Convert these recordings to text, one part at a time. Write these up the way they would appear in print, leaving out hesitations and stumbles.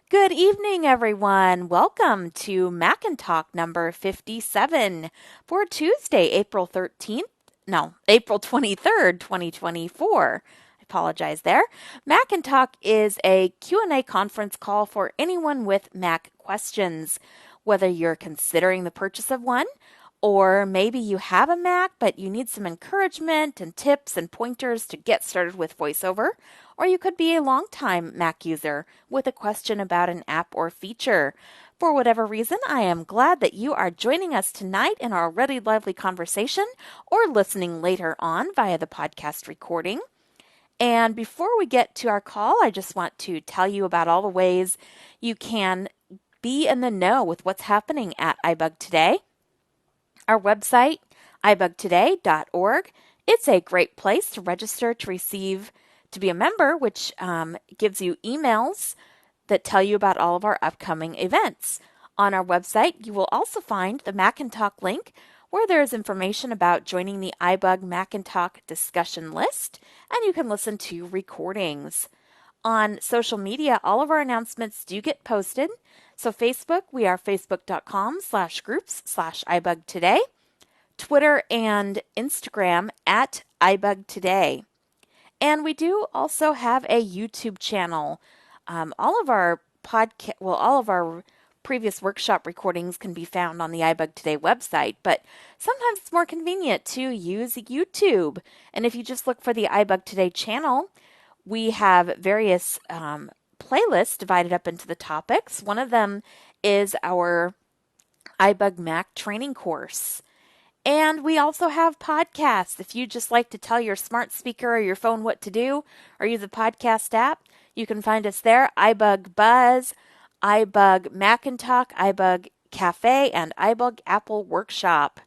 Good evening, everyone. Welcome to Mac and Talk number 57 for Tuesday, April 13th. No, April 23rd, 2024. I apologize there. Mac and Talk is a Q&A conference call for anyone with Mac questions, whether you're considering the purchase of one or maybe you have a Mac, but you need some encouragement and tips and pointers to get started with VoiceOver. Or you could be a longtime Mac user with a question about an app or feature. For whatever reason, I am glad that you are joining us tonight in our already lively conversation or listening later on via the podcast recording. And before we get to our call, I just want to tell you about all the ways you can be in the know with what's happening at iBug Today. Our website, ibugtoday.org, it's a great place to register to be a member, which gives you emails that tell you about all of our upcoming events. On our website, you will also find the Mac and Talk link where there is information about joining the iBug Mac and Talk discussion list, and you can listen to recordings. On social media, all of our announcements do get posted. So Facebook, we are facebook.com/groups/iBugToday. Twitter and Instagram at iBugToday. And we do also have a YouTube channel. All of our previous workshop recordings can be found on the iBug Today website, but sometimes it's more convenient to use YouTube. And if you just look for the iBug Today channel, we have various playlists divided up into the topics. One of them is our iBug Mac training course. And we also have podcasts. If you just like to tell your smart speaker or your phone what to do or use a podcast app, you can find us there. iBug Buzz, iBug Mac and Talk, iBug Cafe, and iBug Apple Workshop.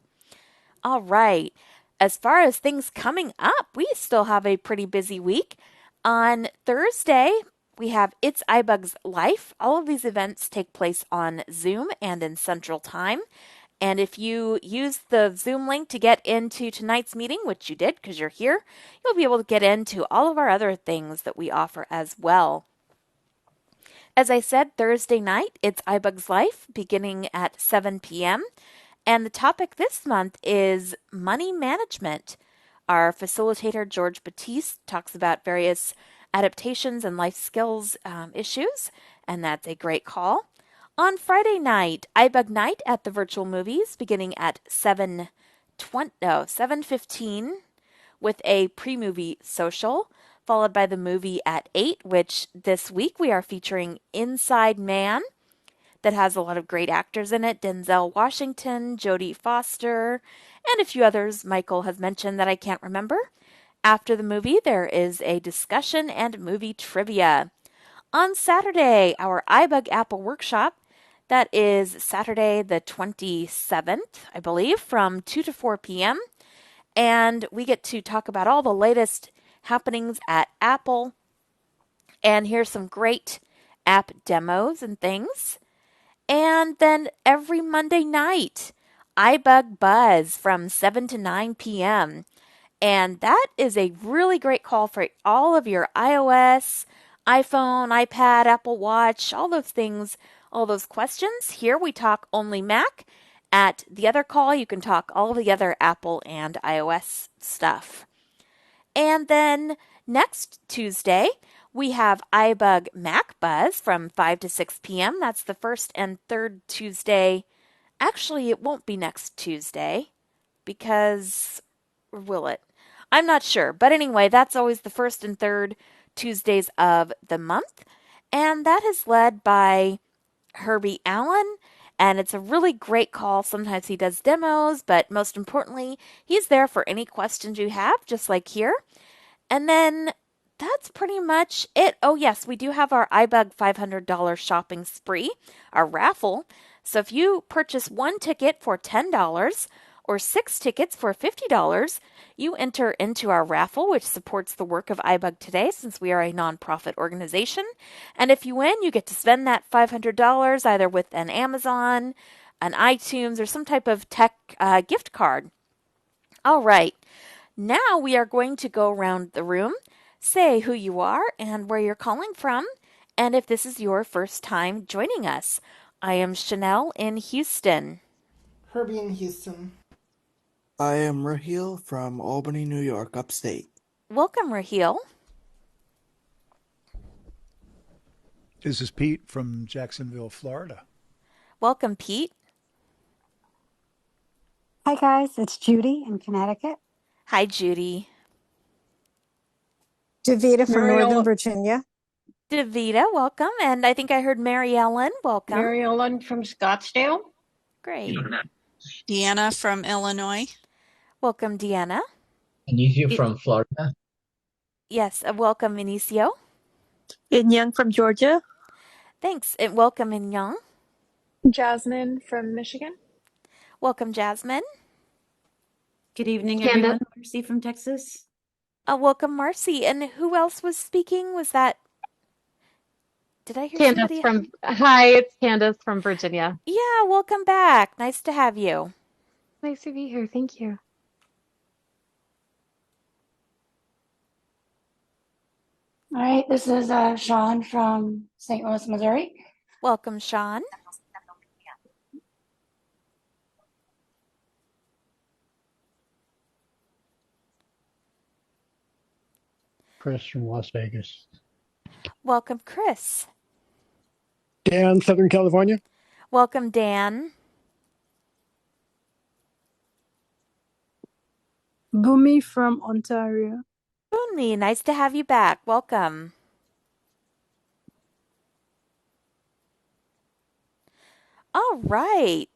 All right. As far as things coming up, we still have a pretty busy week. On Thursday, we have It's iBug's Life. All of these events take place on Zoom and in Central Time. And if you use the Zoom link to get into tonight's meeting, which you did because you're here, you'll be able to get into all of our other things that we offer as well. As I said, Thursday night, it's iBug's Life beginning at 7 p.m. And the topic this month is money management. Our facilitator, George Batiste, talks about various adaptations and life skills issues, and that's a great call. On Friday night, iBug Night at the Virtual Movies, beginning at 7:15 with a pre-movie social, followed by the movie at 8, which this week we are featuring Inside Man, that has a lot of great actors in it, Denzel Washington, Jodie Foster, and a few others Michael has mentioned that I can't remember. After the movie, there is a discussion and movie trivia. On Saturday, our iBug Apple Workshop, that is Saturday the 27th, I believe, from 2 to 4 p.m. And we get to talk about all the latest happenings at Apple and hear some great app demos and things. And then every Monday night, iBug Buzz from 7 to 9 p.m. And that is a really great call for all of your iOS, iPhone, iPad, Apple Watch, all those things, all those questions. Here we talk only Mac. At the other call, you can talk all of the other Apple and iOS stuff. And then next Tuesday, we have iBug Mac Buzz from 5 to 6 p.m. That's the first and third Tuesday. Actually, it won't be next Tuesday because, or will it? I'm not sure. But anyway, that's always the first and third Tuesdays of the month. And that is led by Herbie Allen. And it's a really great call. Sometimes he does demos, but most importantly, he's there for any questions you have, just like here. And then that's pretty much it. Oh, yes, we do have our iBug $500 shopping spree, our raffle. So if you purchase one ticket for $10 or 6 tickets for $50, you enter into our raffle, which supports the work of iBug Today since we are a nonprofit organization. And if you win, you get to spend that $500 either with an Amazon, an iTunes, or some type of tech gift card. All right. Now we are going to go around the room, say who you are and where you're calling from, And if this is your first time joining us, I am Chanelle in Houston. Herbie in Houston. I am Raheel from Albany, New York, upstate. Welcome, Raheel. This is Pete from Jacksonville, Florida. Welcome, Pete. Hi guys, it's Judy in Connecticut. Hi, Judy. Davita from Northern Mary Virginia. Davita, welcome. And I think I heard Mary Ellen. Welcome. Ellen from Scottsdale. Great. Deanna from Illinois. Welcome, Deanna. Anicio It, from Florida. Yes, welcome, Inicio. In Young from Georgia. Thanks. And welcome, In Young. Jasmine from Michigan. Welcome, Jasmine. Good evening, Candace. everyone. Marcy from Texas. Welcome, Marcy. And who else was speaking? Was that? Did I hear Candace somebody? Hi, it's Candace from Virginia. Yeah, welcome back. Nice to have you. Nice to be here. Thank you. All right, this is Sean from St. Louis, Missouri. Welcome, Sean. Chris from Las Vegas. Welcome, Chris. Dan, Southern California. Welcome, Dan. Bumi from Ontario. Boonley, nice to have you back. Welcome. All right.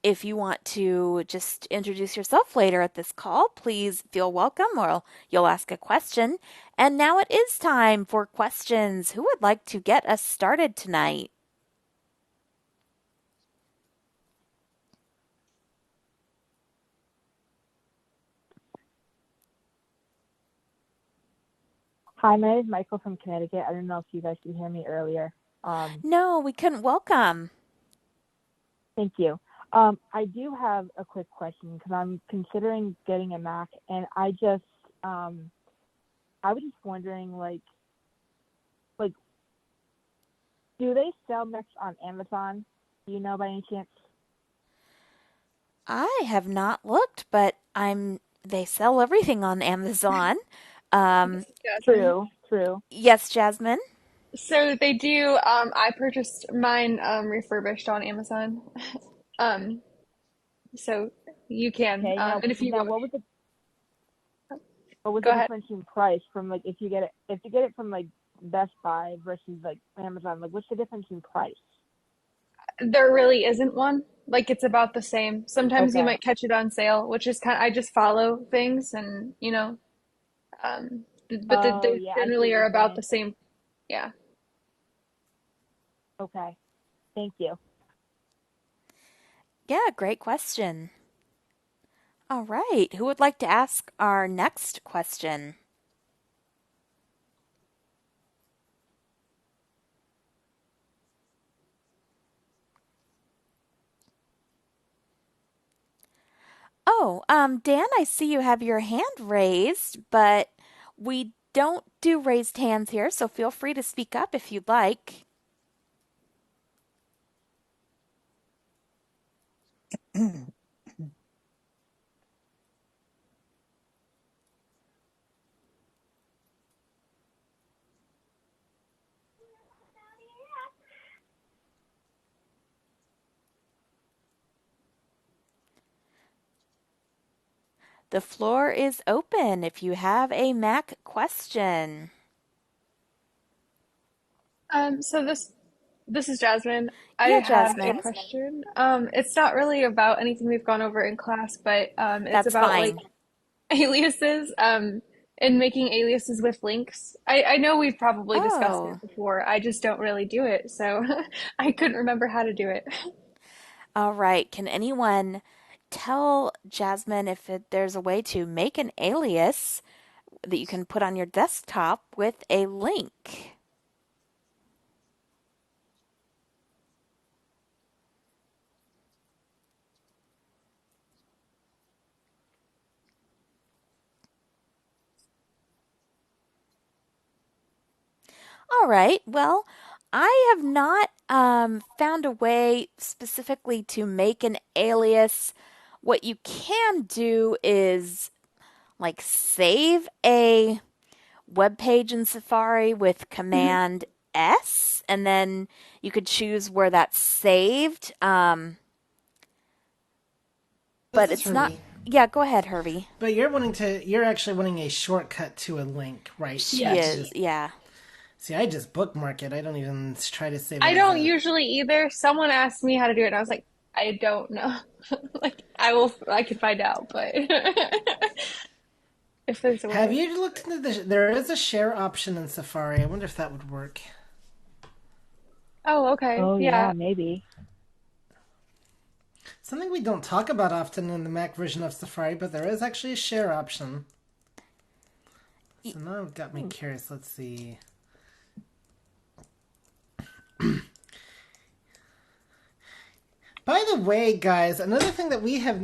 If you want to just introduce yourself later at this call, please feel welcome or you'll ask a question. And now it is time for questions. Who would like to get us started tonight? Hi, my name is Michael from Connecticut. I don't know if you guys could hear me earlier. No, we couldn't. Welcome. Thank you. I do have a quick question because I'm considering getting a Mac, and I was just wondering, like, do they sell Macs on Amazon? Do you know by any chance? I have not looked, but they sell everything on Amazon. True. Yes, Jasmine. So they do. I purchased mine refurbished on Amazon. So you can. Okay. And if you go, what was go the ahead. difference in price from like if you get it from like Best Buy versus like Amazon? Like, what's the difference in price? There really isn't one. Like it's about the same. Sometimes you Okay. might catch it on sale, which is I just follow things and but they Yeah, I see generally what are you're about saying. the same. Yeah. Okay. Thank you. Yeah, great question. All right. Who would like to ask our next question? Oh, Dan, I see you have your hand raised, but we don't do raised hands here, so feel free to speak up if you'd like. The floor is open if you have a Mac question. So this is Jasmine. I Yeah, have a Jasmine. question. It's not really about anything we've gone over in class, but it's That's about like fine. aliases, and making aliases with links. I know we've probably discussed Oh, it before. I just don't really do it, so I couldn't remember how to do it. all right. Can anyone tell Jasmine if there's a way to make an alias that you can put on your desktop with a link? All right. Well, I have not found a way specifically to make an alias. What you can do is like save a web page in Safari with Command S, and then you could choose where that's saved. This But is it's not. Herbie. Yeah, go ahead, Herbie. But you're actually wanting a shortcut to a link, right? She Not Yes. is. just Yeah. see. I just bookmark it. I don't even try to save it I as don't a. usually either. Someone asked me how to do it, and I was like, I don't know. Like, I can find out, but if there's a Have way. you looked into the? There is a share option in Safari. I wonder if that would work. Oh, okay. Oh yeah, Yeah. maybe. Something we don't talk about often in the Mac version of Safari, but there is actually a share option. So now it got me curious. Let's see. By the way, guys, another thing that we have,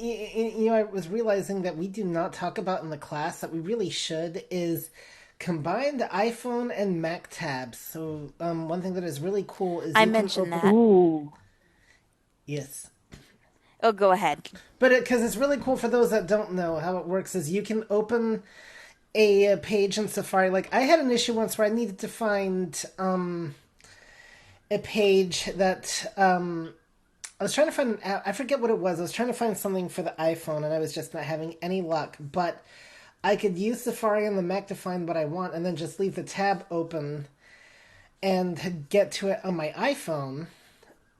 I was realizing that we do not talk about in the class that we really should is combined iPhone and Mac tabs. So one thing that is really cool is I you can mentioned open. that. Ooh. Yes. Oh, go ahead. But because it's really cool for those that don't know how it works is you can open a page in Safari. Like I had an issue once where I needed to find a page that I was trying to find an app. I forget what it was. I was trying to find something for the iPhone, and I was just not having any luck. But I could use Safari on the Mac to find what I want, and then just leave the tab open and get to it on my iPhone.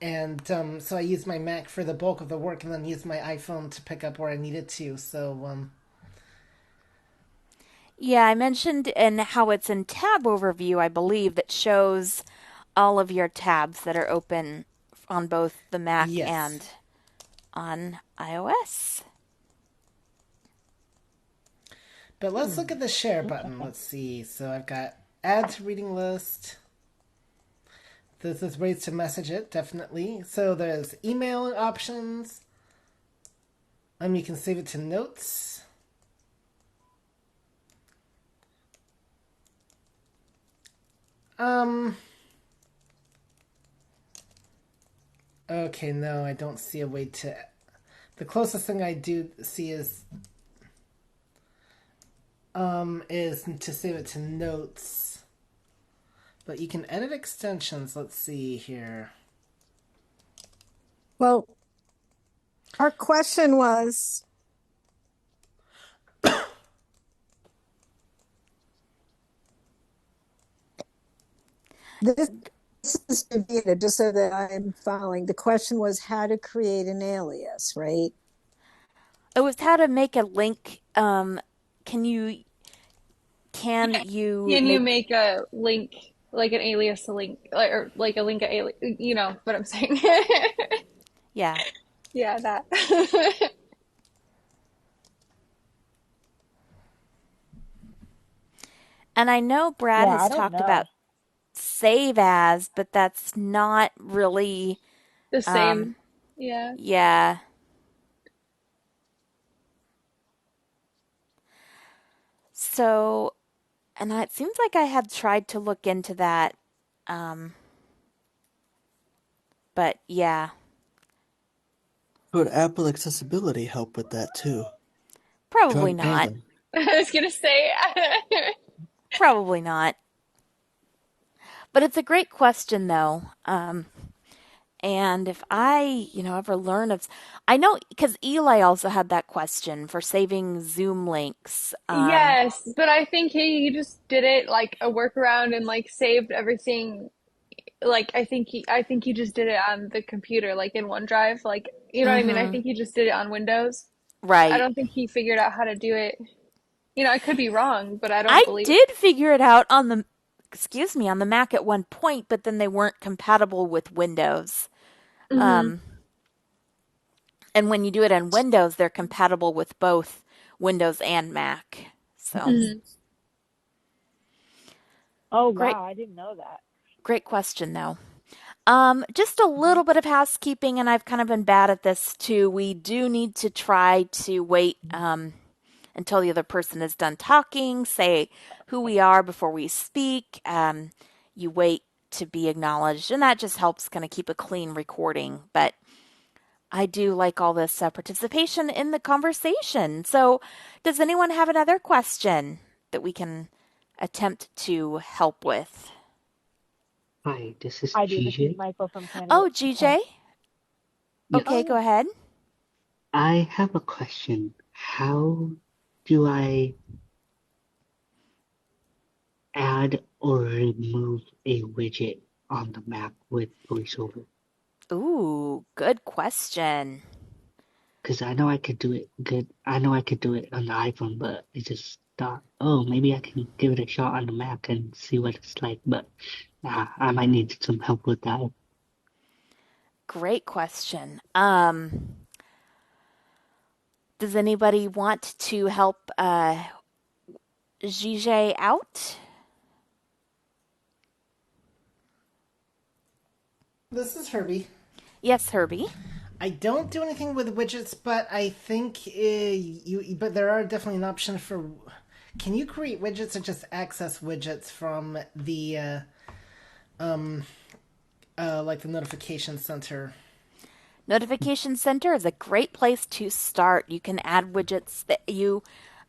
And so I used my Mac for the bulk of the work, and then used my iPhone to pick up where I needed to. So Yeah, I mentioned in how it's in tab overview, I believe, that shows all of your tabs that are open on both the Mac yes. and on iOS. But let's look at the share button. Let's see. So I've got add to reading list. This is ways to message it, definitely. So there's email options. You can save it to notes. Okay, no, I don't see a way to. The closest thing I do see is to save it to notes. But you can edit extensions. Let's see here. Well, our question was this is Davina, just so that I'm following. The question was how to create an alias, right? It was how to make a link. Can you Can you make? make a link, like an alias to link, or like a link, you know what I'm saying? Yeah. Yeah, that. And I know Brad Yeah, I has don't talked know. about save as, but that's not really. The Um, same. Yeah. yeah. So, and it seems like I had tried to look into that. Um, but yeah, Could Apple Accessibility help with that too? Try probably to ping not. them. I was gonna say. Probably not. But it's a great question, though. And if I, ever learn of, I know because Eli also had that question for saving Zoom links. Yes, but I think he just did it like a workaround and like saved everything. Like I think he just did it on the computer, like in OneDrive. Like you know what I mean? I Mm-hmm. think he just did it on Windows. I Right. don't think he figured out how to do it. You know, I could be wrong, but I don't I believe. did figure it out on the Mac at one point, but then they weren't compatible with Windows. Hmm. Um, and when you do it on Windows, they're compatible with both Windows and Mac. So Hmm. Oh great, wow, I didn't know that. great question though. Just a little bit of housekeeping, and I've kind of been bad at this too. We do need to try to wait until the other person is done talking, say who we are before we speak. You wait to be acknowledged, and that just helps kind of keep a clean recording. But I do like all this participation in the conversation. So, does anyone have another question that we can attempt to help with? Hi, this is I do. This is GJ. Michael from Canada. Oh, GJ? Yeah, Oh Okay, go yeah. ahead. I have a question. How do I add or remove a widget on the Mac with VoiceOver? Ooh, good question. Because I know I could do it good. I know I could do it on the iPhone, but I just thought, oh, maybe I can give it a shot on the Mac and see what it's like. But I might need some help with that. Great question. Does anybody want to help GJ out? This is Herbie. Yes, Herbie. I don't do anything with widgets, but I think you. But there are definitely an option for. Can you create widgets or just access widgets from the like the notification center? Notification Center is a great place to start. You can add widgets that you,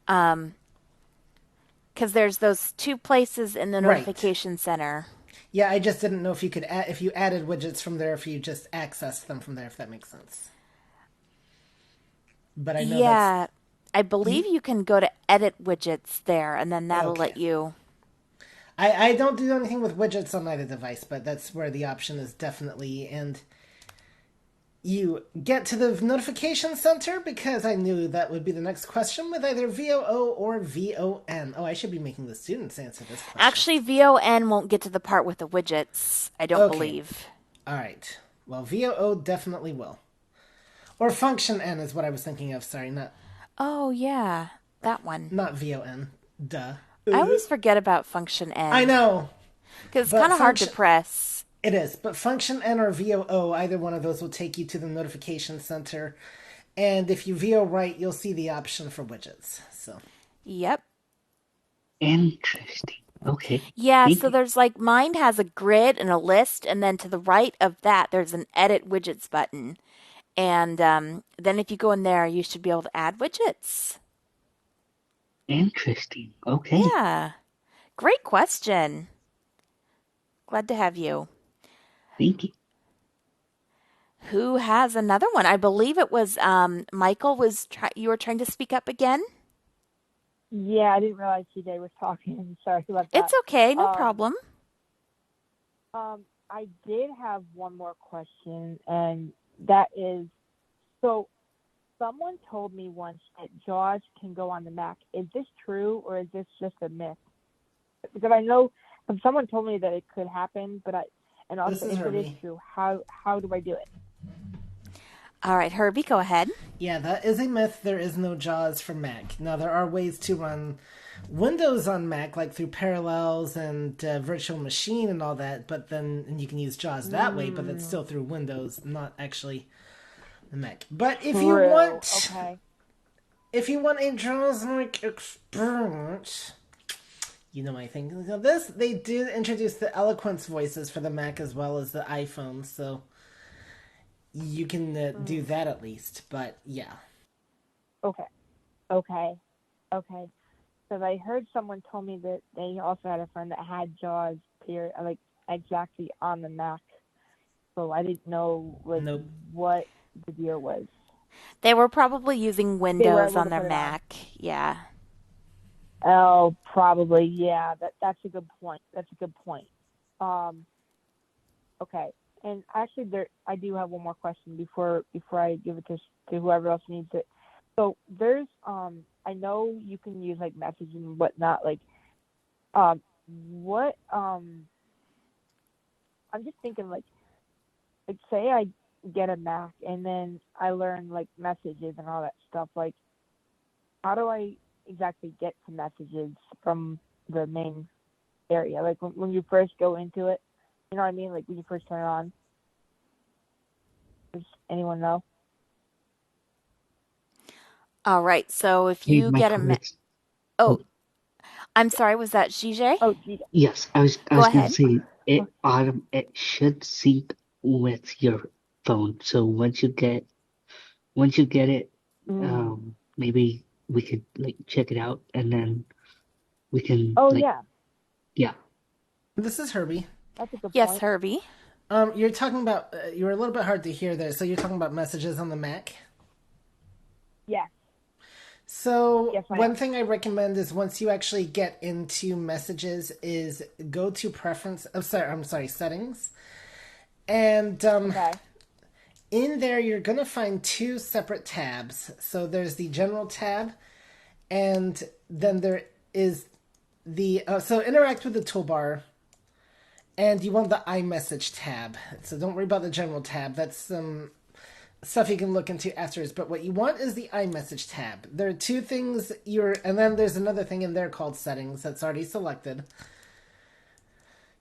because there's those two places in the Right. Notification Center. Yeah, I just didn't know if you could add, if you added widgets from there, if you just accessed them from there, if that makes sense. But I know that's Yeah, I believe you can go to edit widgets there, and then that'll okay. let you. I don't do anything with widgets on either device, but that's where the option is definitely. And you get to the notification center because I knew that would be the next question with either VOO or VON. Oh, I should be making the students answer this question. Actually, VON won't get to the part with the widgets, I don't believe. All right. Well, VOO definitely will. Or function N is what I was thinking of. Sorry, Oh, yeah, that one. not VON. Duh. I always forget about function N. I know. Because it's But kind of hard to function- press. It is, but function N or VOO, either one of those will take you to the notification center. And if you VO right, you'll see the option for widgets. So, Yep. Interesting. Okay. Yeah, Thank so you. there's like mine has a grid and a list, and then to the right of that, there's an edit widgets button. And then if you go in there, you should be able to add widgets. Interesting. Okay. Yeah. Great question. Glad to have you. Thank you. Who has another one? I believe it was Michael. You were trying to speak up again? Yeah, I didn't realize TJ was talking. Sorry about that. It's okay, no problem. I did have one more question, and that is, so someone told me once that JAWS can go on the Mac. Is this true, or is this just a myth? Because I know someone told me that it could happen, and also if it is true, how do I do it? All right, Herbie, go ahead. yeah, that is a myth. There is no JAWS for Mac. Now, there are ways to run Windows on Mac, like through Parallels and Virtual Machine and all that, but then and you can use JAWS that way, but that's still through Windows, not actually the Mac. But if you want, if you want a JAWS-like experience, you know my thing. This they did introduce the Eloquence voices for the Mac as well as the iPhone, so you can do that at least. But yeah. Okay. Because I heard someone told me that they also had a friend that had JAWS like exactly on the Mac, so I didn't know what the deal was. They were probably using Windows on their Mac. Yeah. Oh, probably. Yeah. That's a good point. Okay. And actually, I do have one more question before I give it to whoever else needs it. So there's I know you can use like messages and whatnot. Like what I'm just thinking like say I get a Mac and then I learn like messages and all that stuff. Like how do I exactly get to messages from the main area? Like when you first go into it, you know what I mean? Like when you first turn it on. Does anyone know? All right. So if Hey, you get Michael, it's oh, oh I'm sorry, was that GJ? Oh, gee. yes, I Go was gonna ahead. say Oh, it should sync with your phone. So once you get it, mm. maybe we could like check it out and then we can Oh, like yeah, yeah. This is Herbie. that's a good Yes, point. Herbie. You're talking about. You were a little bit hard to hear there. So you're talking about messages on the Mac. Yes, So yes, I one am. thing I recommend is once you actually get into messages, is go to preference. I'm sorry, settings, and Okay. in there you're gonna find two separate tabs. So there's the general tab, and then there is the so interact with the toolbar, and you want the iMessage tab. So don't worry about the general tab. That's some stuff you can look into afterwards. But what you want is the iMessage tab. There are two things and then there's another thing in there called settings that's already selected.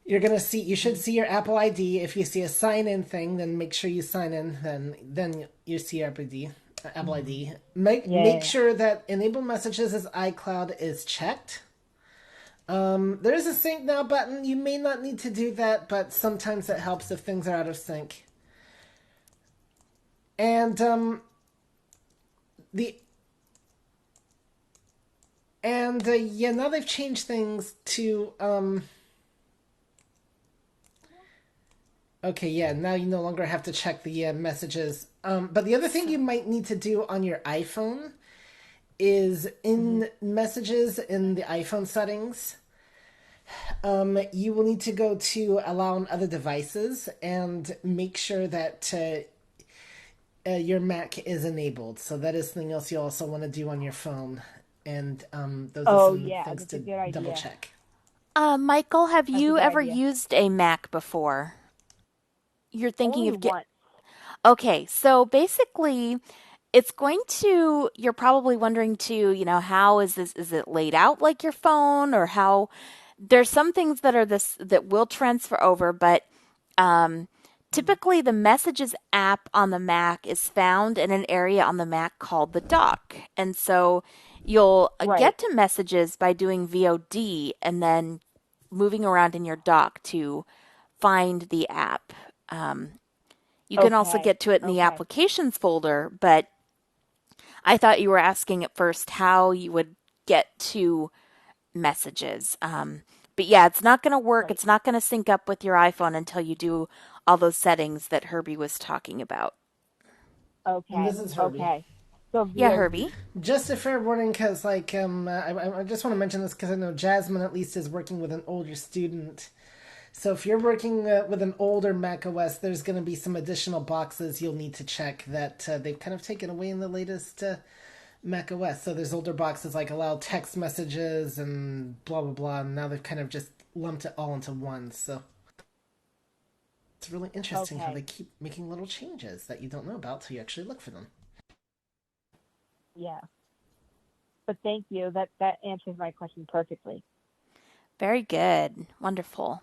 You're gonna see. You should see your Apple ID. If you see a sign in thing, then make sure you sign in. Then you see your Apple ID. Apple ID. Make Yeah. sure that enable messages as iCloud is checked. There is a sync now button. You may not need to do that, but sometimes it helps if things are out of sync. And the yeah, now they've changed things to okay, yeah, now you no longer have to check the messages. But the other thing you might need to do on your iPhone is Hmm. in messages in the iPhone settings. You will need to go to allow on other devices and make sure that your Mac is enabled. So that is something else you also want to do on your phone. And those are Oh, some yeah, things that's a to good double idea. check. Michael, have That's a you good ever idea. used a Mac before? You're thinking Only of get once. Okay, so basically it's going to you're probably wondering too, how is it laid out like your phone or how there's some things that are this that will transfer over, but um typically the Messages app on the Mac is found in an area on the Mac called the dock. And so you'll Right. get to Messages by doing VOD and then moving around in your dock to find the app. Um, you can also Okay. get to it in the Okay. applications folder, but I thought you were asking at first how you would get to messages. But yeah, it's not going to work. Right. It's not going to sync up with your iPhone until you do all those settings that Herbie was talking about. And Okay. this is Herbie. Okay. So Yeah, Herbie. VOD. Just a fair warning, because I just want to mention this because I know Jasmine at least is working with an older student. So if you're working with an older Mac OS, there's going to be some additional boxes you'll need to check that they've kind of taken away in the latest Mac OS. So there's older boxes like allow text messages and blah blah blah, and now they've kind of just lumped it all into one. So it's really interesting how they Okay. keep making little changes that you don't know about till you actually look for them. Yeah. But thank you. That answers my question perfectly. Very good. Wonderful.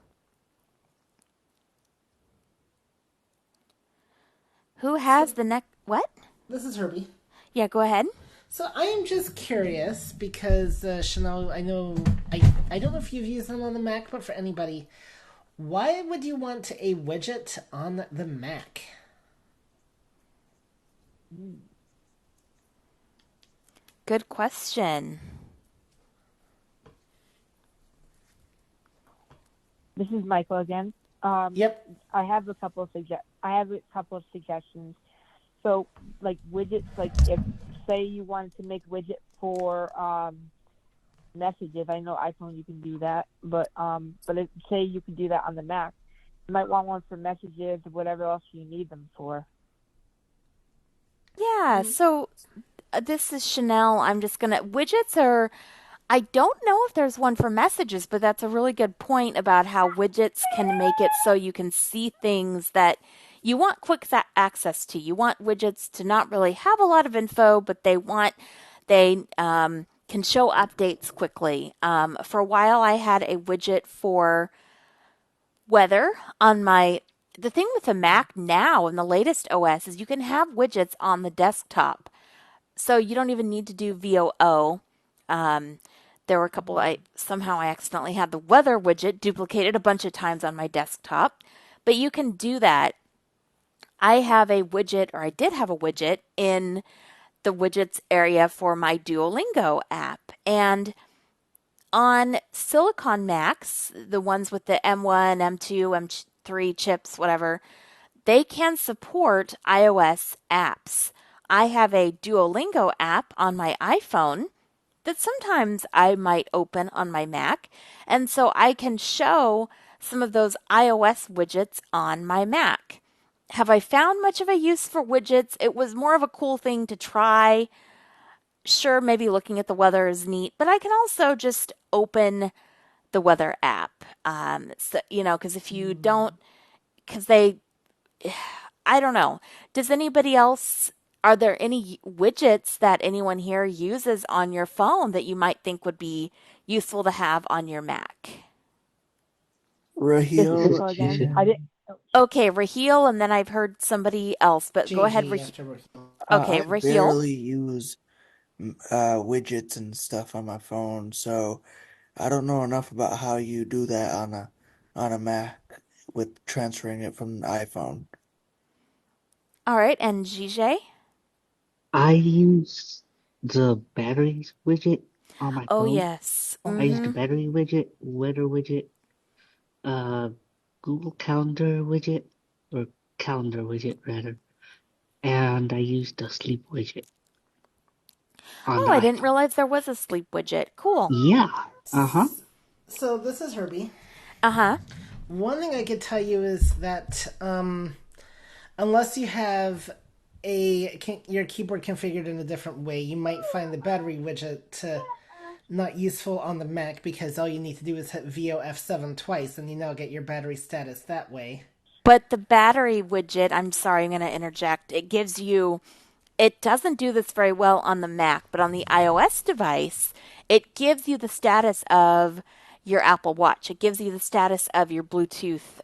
Who So has the next. What? this is Herbie. Yeah, go ahead. So I am just curious because Chanel, I don't know if you've used them on the Mac, but for anybody, why would you want a widget on the Mac? Good question. This is Michael again. Yep. I have a couple of suggestions. So, like widgets, like if say you wanted to make widget for messages, I know iPhone you can do that, but if, say you can do that on the Mac, you might want one for messages or whatever else you need them for. Yeah, so this is Chanel. I'm just gonna. Widgets are. I don't know if there's one for messages, but that's a really good point about how widgets can make it so you can see things that you want quick access to. You want widgets to not really have a lot of info, but they can show updates quickly. For a while, I had a widget for weather on my. The thing with the Mac now in the latest OS is you can have widgets on the desktop So you don't even need to do VOO. Um, there were a couple, I accidentally had the weather widget duplicated a bunch of times on my desktop, but you can do that. I have a widget, or I did have a widget in the widgets area for my Duolingo app. And on Silicon Macs, the ones with the M1, M2, M3 chips, whatever, they can support iOS apps. I have a Duolingo app on my iPhone that sometimes I might open on my Mac, and so I can show some of those iOS widgets on my Mac. Have I found much of a use for widgets? It was more of a cool thing to try. Sure, maybe looking at the weather is neat, but I can also just open the weather app. So, because if you don't, because they, I don't know. Does anybody else, are there any widgets that anyone here uses on your phone that you might think would be useful to have on your Mac? This is Raheel, Cisco again. I didn't. Okay, Raheel, and then I've heard somebody else, but go ahead, JG Raheel. after working. Okay, I Raheel. barely use widgets and stuff on my phone, so I don't know enough about how you do that on a Mac with transferring it from the iPhone. All right, and GJ? I use the batteries widget on my Oh, phone. yes. I use the Mm-hmm. battery widget, weather widget, uh, Google Calendar widget, or calendar widget rather, and I use the sleep widget on Oh, the I didn't iPhone. realize there was a sleep widget. Cool. Yeah. Uh-huh. So this is Herbie. Uh-huh. One thing I could tell you is that unless you have your keyboard configured in a different way, you might find the battery widget not useful on the Mac because all you need to do is hit VOF7 twice and you now get your battery status that way. But the battery widget, I'm sorry, I'm going to interject. It doesn't do this very well on the Mac, but on the iOS device, it gives you the status of your Apple Watch. It gives you the status of your Bluetooth,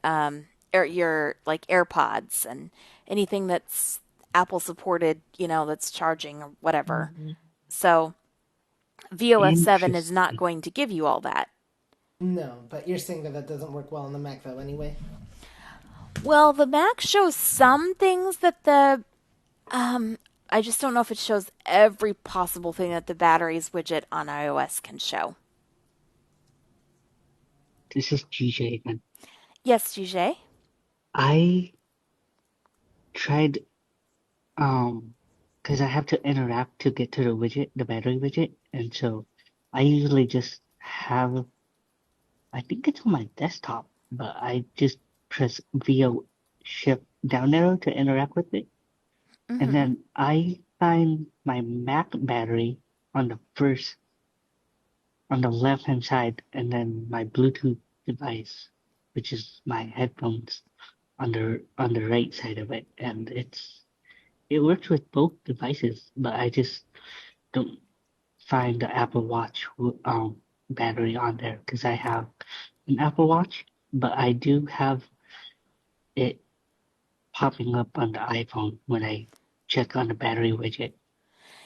or your like AirPods and anything that's Apple supported, that's charging or whatever. Mhm. So VOF7 is not Interesting. going to give you all that. No, but you're saying that doesn't work well on the Mac though anyway. Well, the Mac shows some things that um, I just don't know if it shows every possible thing that the batteries widget on iOS can show. This is GJ again. Yes, GJ? I tried, because I have to interact to get to the widget, the battery widget, and so I usually just have, I think it's on my desktop, but I just press VO shift down arrow to interact with it. And Mm-hmm. then I find my Mac battery on the first, on the left hand side, and then my Bluetooth device, which is my headphones, on the right side of it. And it works with both devices, but I just don't find the Apple Watch battery on there because I have an Apple Watch, but I do have it popping up on the iPhone when I check on the battery widget.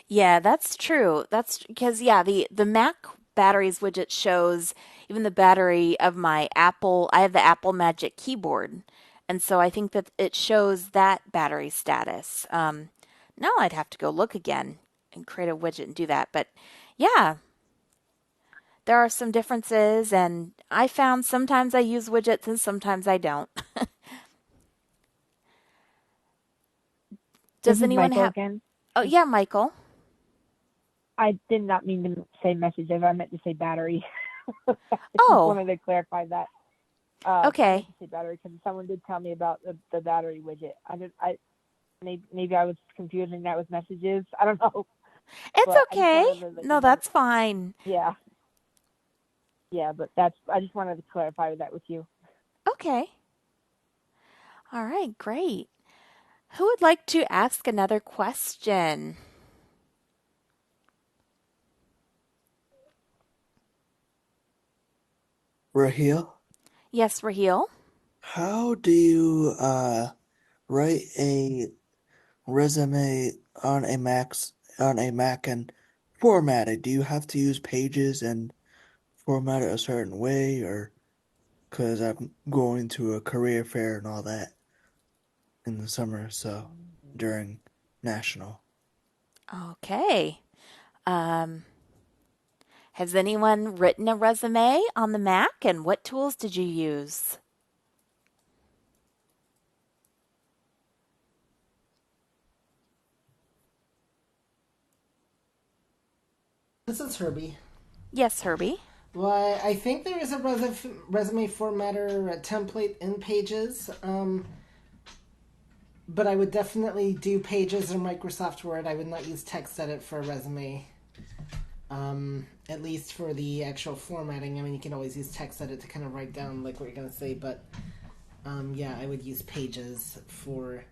Yeah, that's true. That's because, yeah, the Mac batteries widget shows even the battery of my Apple. I have the Apple Magic Keyboard. And so I think that it shows that battery status. Now I'd have to go look again and create a widget and do that. But yeah, there are some differences, and I found sometimes I use widgets and sometimes I don't. This Does is anyone Michael have? again. Oh, yeah, Michael. I did not mean to say messages. I meant to say battery. I just Oh, wanted to clarify that. I meant okay. to say battery because someone did tell me about the battery widget. Maybe I was confusing that with messages. I don't know, It's but I just okay. wanted to let you No, know. that's fine. Yeah, yeah, but I just wanted to clarify that with you. Okay. All right, great. Who would like to ask another question? Raheel, Yes, Raheel? how do you write a resume on a Mac on a Mac and format it? Do you have to use Pages and format it a certain way, or because I'm going to a career fair and all that in the summer, so during National. Okay. Um, has anyone written a resume on the Mac, and what tools did you use? This is Herbie. Yes, Herbie. Well, I think there is a resume formatter template in Pages, but I would definitely do Pages or Microsoft Word. I would not use TextEdit for a resume. At least for the actual formatting. I mean, you can always use TextEdit to kind of write down like what you're gonna say, but yeah, I would use Pages for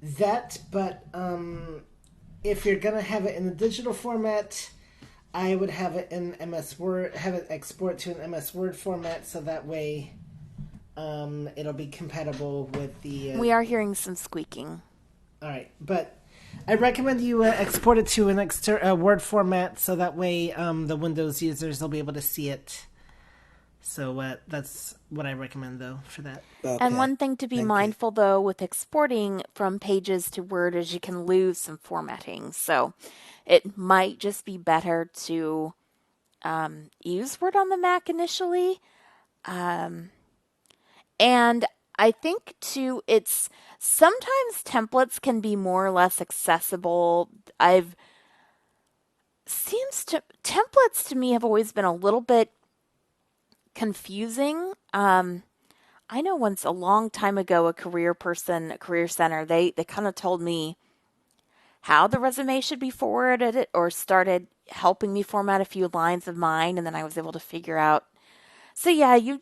that. But if you're gonna have it in the digital format, I would have it in MS Word, have it export to an MS Word format, so that way it'll be compatible with the. We are hearing some squeaking. All right, but I recommend you export it to an Word format, so that way the Windows users will be able to see it. So that's what I recommend, though, for that. And Okay, one thing to be thank you. mindful, though, with exporting from Pages to Word is you can lose some formatting. So it might just be better to use Word on the Mac initially. And I think, too, it's sometimes templates can be more or less accessible. I've seems to templates to me have always been a little bit confusing. I know once a long time ago, a career person, a career center, they kind of told me how the resume should be forwarded or started helping me format a few lines of mine, and then I was able to figure out. So yeah, you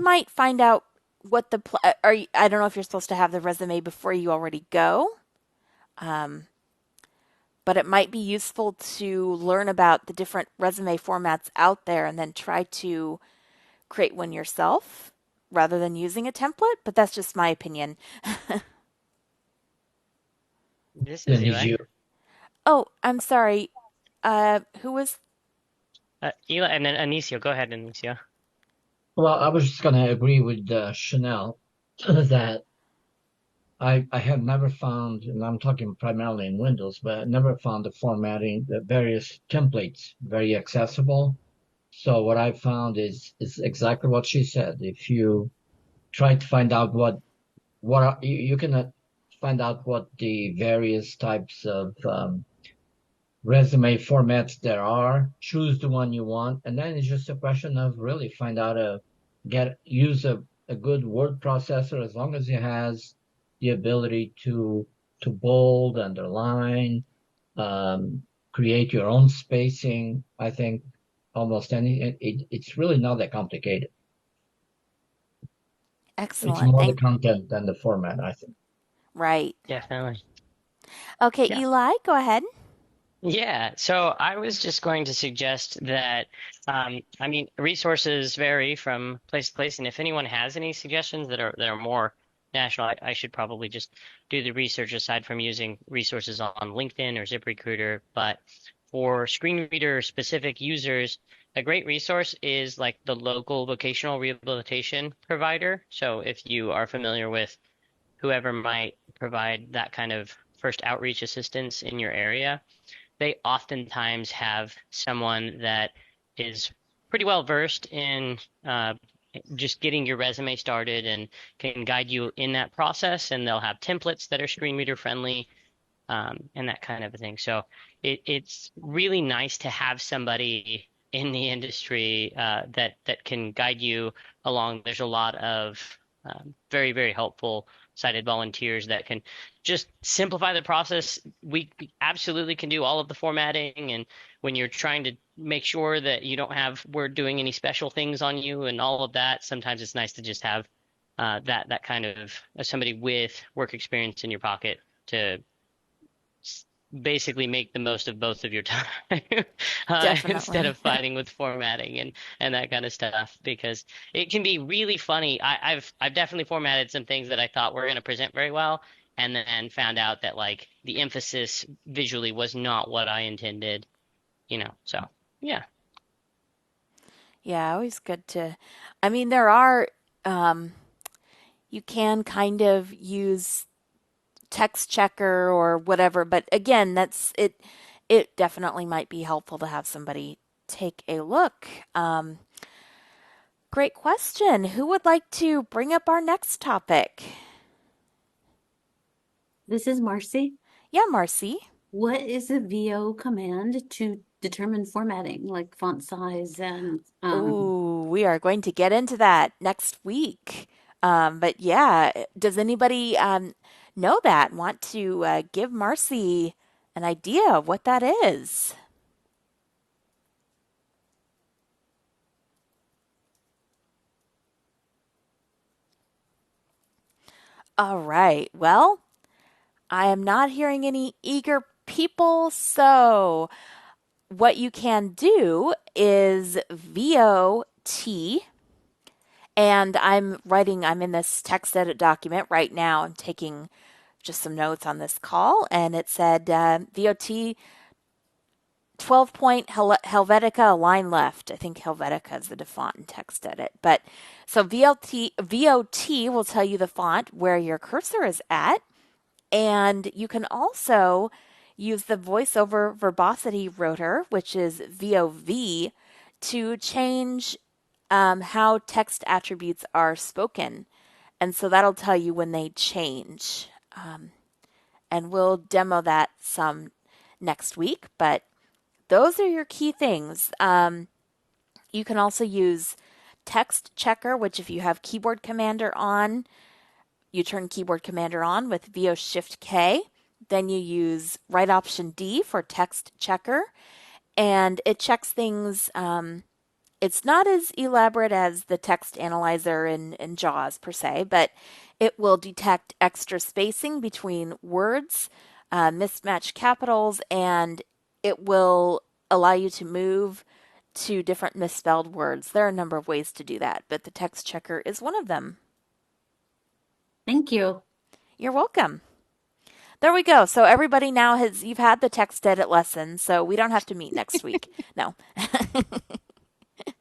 might find out what the or I don't know if you're supposed to have the resume before you already go. Um, but it might be useful to learn about the different resume formats out there and then try to create one yourself rather than using a template. But that's just my opinion. This is Eli. Oh, I'm sorry. Who was? Eli, and then Anicio. Go ahead, Anicio. Well, I was just going to agree with Chanelle that I have never found, and I'm talking primarily in Windows, but I never found the formatting, the various templates very accessible. So what I found is exactly what she said. If you try to find out you can find out what the various types of resume formats there are, choose the one you want, and then it's just a question of really find out use a good word processor as long as it has the ability to bold, underline, um, create your own spacing. I think almost it's really not that complicated. It's Excellent. more the content than the format, I think. Right. Definitely. Okay, Yeah. Eli, go ahead. Yeah, so I was just going to suggest that, I mean, resources vary from place to place, and if anyone has any suggestions that are more national, I should probably just do the research aside from using resources on LinkedIn or ZipRecruiter. But for screen reader specific users, a great resource is like the local vocational rehabilitation provider. So if you are familiar with whoever might provide that kind of first outreach assistance in your area, they oftentimes have someone that is pretty well versed in just getting your resume started and can guide you in that process. And they'll have templates that are screen reader friendly, and that kind of a thing. So it's really nice to have somebody in the industry that can guide you along. There's a lot of very, very helpful sighted volunteers that can just simplify the process. We absolutely can do all of the formatting, and when you're trying to make sure that you don't have Word doing any special things on you and all of that, sometimes it's nice to just have that kind of somebody with work experience in your pocket to basically make the most of both of your time instead Definitely. of fighting with formatting and that kind of stuff, because it can be really funny. I've definitely formatted some things that I thought were going to present very well, and then found out that like the emphasis visually was not what I intended, so yeah. Yeah, always good to. I mean, there are, um, you can kind of use text checker or whatever, but again, that's it. It definitely might be helpful to have somebody take a look. Great question. Who would like to bring up our next topic? This is Marcy. Yeah, Marcy. What is a VO command to determine formatting, like font size and Ooh, we are going to get into that next week. But yeah, does anybody know that? Want to give Marcy an idea of what that is? All right. Well, I am not hearing any eager people, so what you can do is VOT, and I'm in this text edit document right now. I'm taking just some notes on this call, and it said VOT 12 point Helvetica line left. I think Helvetica is the default in text edit. But so VOT will tell you the font where your cursor is at. And you can also use the voiceover verbosity rotor, which is VOV, to change how text attributes are spoken. And so that'll tell you when they change. And we'll demo that some next week. But those are your key things. You can also use text checker, which if you have keyboard commander on, you turn keyboard commander on with VO Shift K. Then you use right option D for text checker, and it checks things. It's not as elaborate as the text analyzer in JAWS per se, but it will detect extra spacing between words, mismatched capitals, and it will allow you to move to different misspelled words. There are a number of ways to do that, but the text checker is one of them. Thank you. You're welcome. There we go. So everybody now you've had the text edit lesson, so we don't have to meet next week. No.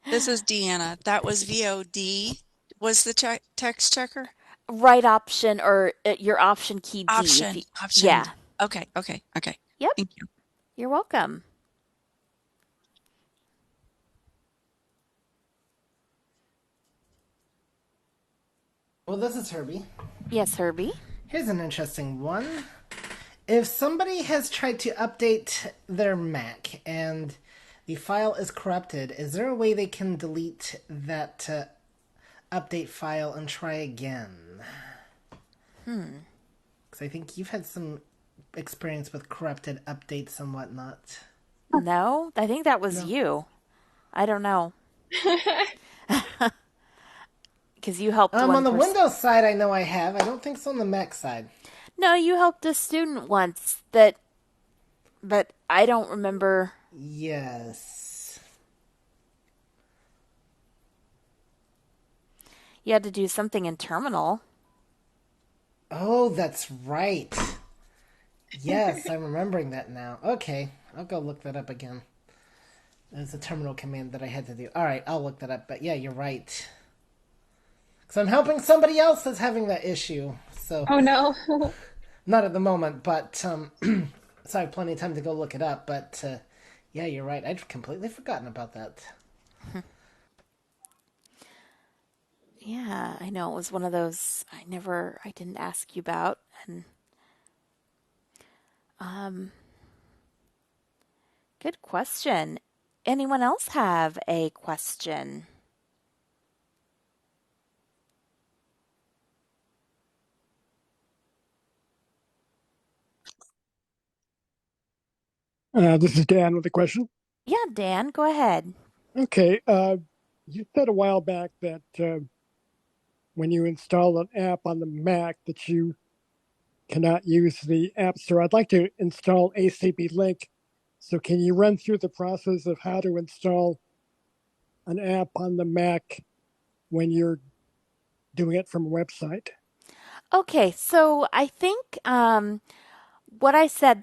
This is Deanna. That was VOD. Was the text checker? Right option or your option key D. Option. Yeah. Okay. Yep. Thank you. You're welcome. Well, this is Herbie. Yes, Herbie. Here's an interesting one. If somebody has tried to update their Mac and the file is corrupted, is there a way they can delete that update file and try again? Because I think you've had some experience with corrupted updates and whatnot. No, I think that was you. I don't know. Because you helped one on the person. Windows side, I know I have. I don't think so on the Mac side. No, you helped a student once but I don't remember. Yes. You had to do something in Terminal. Oh, that's right. Yes, I'm remembering that now. Okay, I'll go look that up again. There's a terminal command that I had to do. Alright, I'll look that up. But yeah, you're right. Because I'm helping somebody else that's having that issue. So Oh no. not at the moment, but so I have plenty of time to go look it up. But yeah, you're right. I'd completely forgotten about that. Yeah, I know it was one of those I didn't ask you about. And good question. Anyone else have a question? This is Dan with a question. Yeah, Dan, go ahead. Okay, you said a while back that when you install an app on the Mac that you cannot use the App Store. I'd like to install ACB Link. So can you run through the process of how to install an app on the Mac when you're doing it from a website? Okay, so I think what I said,